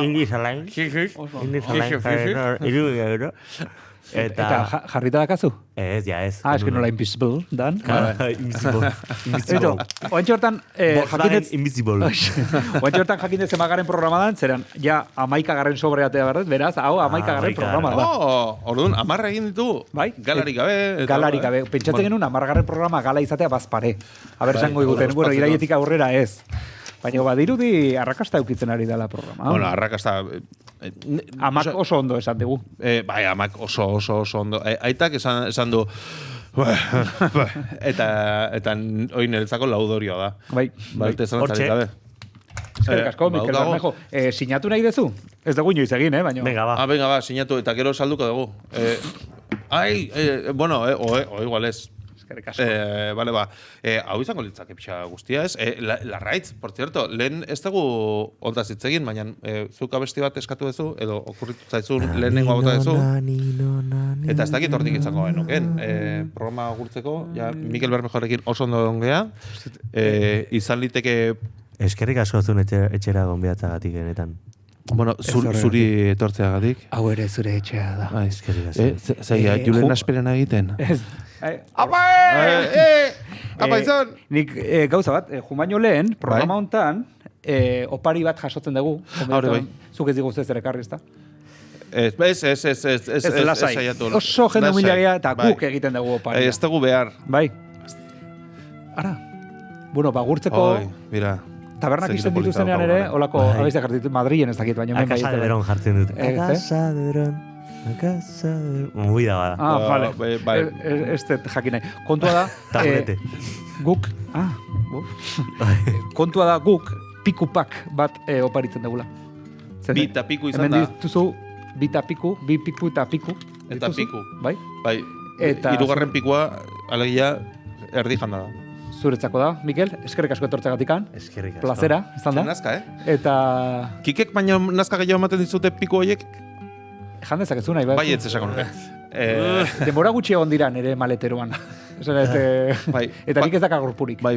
S1: English Airlines. English Airlines, 3.000 euro. Eta
S2: jarrita dakazu?
S1: Ez, ja ez.
S2: Ez que nola invisible, dan?
S1: Invisible.
S2: Oantxe hortan...
S1: Invisible.
S2: Oantxe hortan jakindez emagaren programadan, zeran, ja, 11 sobreatea berdet, beraz, hau 11 programa da.
S3: Orduan, 10 egin ditugu.
S2: Bai?
S3: Galarik gabe.
S2: Galarik gabe. Pentsatzen genuen 10 programa gala izatea bazpare. Aber zango iguten, bueno, iraietik aurrera ez. Baina badirudi arrakasta eukitzen ari dela programa.
S3: Bueno, arrakasta...
S2: Amak oso ondo esan dugu.
S3: Bai, amak oso ondo. Aitak esan du... Eta hori niretzako laudorio da.
S2: Bai.
S3: Balte zanatzarik gabe.
S2: Eskerrik asko, Mikel Bermejo. Sinatu nahi dezu? Ez dugu inoiz egin, baina...
S1: Venga, ba.
S3: Venga, ba, sinatu. Eta gero salduko dugu. Bueno, o igual ez. Vale, ba. Hau izango litzake pixa guztia, ez? Larraitz, por cierto, lehen ez dugu ontaz hitzegin, baina zuk abesti bat eskatu duzu, edo okurritu zaizun lehenengo bota duzu. Eta ez dakit hortik izango genuken. Programa gurtzeko, ja, Mikel Bermejorekin oso ondo ongea. Izan liteke...
S1: Eskerrik asko zuen etxera gonbidatzagatik genetan.
S3: Bueno, zuri etortzeagatik.
S2: Hau ere zure etxea da.
S1: Eskerrik asko.
S3: Zaila, Julen Asperena egiten. Apa, apa izan!
S2: Nik gauza bat, jumaino lehen, programa hontan, opari bat jasotzen dugu.
S3: Haure bai.
S2: Zuk ez digu zer ekarri, ez da?
S3: Ez
S2: lasai. Oso jende humilagia eta guk egiten dugu opari.
S3: Ez dugu behar.
S2: Bai. Ara. Bueno, bagurtzeko...
S3: Mira.
S2: Tabernak izten dituzenean ere, holako abestiak hartu Madrilen ez dakit, baina...
S1: Akasa de Beron jartzen dut. Akasa de Beron. Muy da bada.
S2: Vale. Ez jakin nahi. Kontua da...
S1: Tablete.
S2: Guk, kontua da guk pikupak bat oparitzen dugula.
S3: Bi eta piku izan
S2: hemen
S3: da.
S2: dituzu bi piku eta piku.
S3: Eta
S2: dituzu,
S3: piku.
S2: Bai?
S3: Bai,
S2: Eta
S3: hirugarren pikua, alegia, erdi janda da.
S2: Zuretzako da, Mikel, eskerrik asko etortzegatikan.
S1: Eskerrik asko.
S2: Plazera, izan da.
S3: Nazka,
S2: Eta
S3: Kikek baina nazka gehiago ematen dizute piku horiek?
S2: jan dezakezu nahi,
S3: Bai, ez esako nuke.
S2: Denbora gutxi egon dira nire maleteroan.
S3: Bai.
S2: Eta nik ez daka gorpurik.
S3: Bai,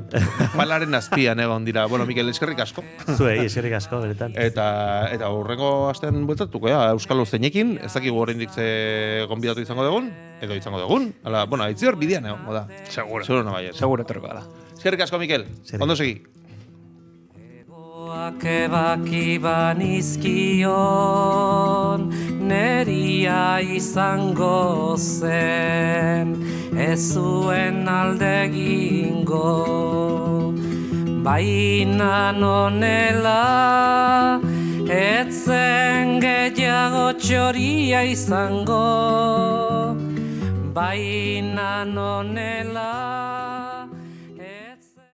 S3: palaren azpian egon dira. Bueno, Mikel, eskerrik asko.
S1: Zuei, eskerrik asko, beretan.
S3: Eta horrengo astean bueltatuko, Euskal Zeinekin, ez dakigu oraindik ze gonbidatu izango dugun, edo izango dugun. Hala, bueno, aitzi hor bidean egongo da.
S2: Seguro.
S3: Seguro no baiet.
S2: Seguro etorriko da.
S3: Eskerrik asko, Mikel. Ondo segi.
S6: Ebaki banizkion neria izango zen, ez zuen alde egingo. Baina nonela, etzen gehiago txoria izango. Baina nonela,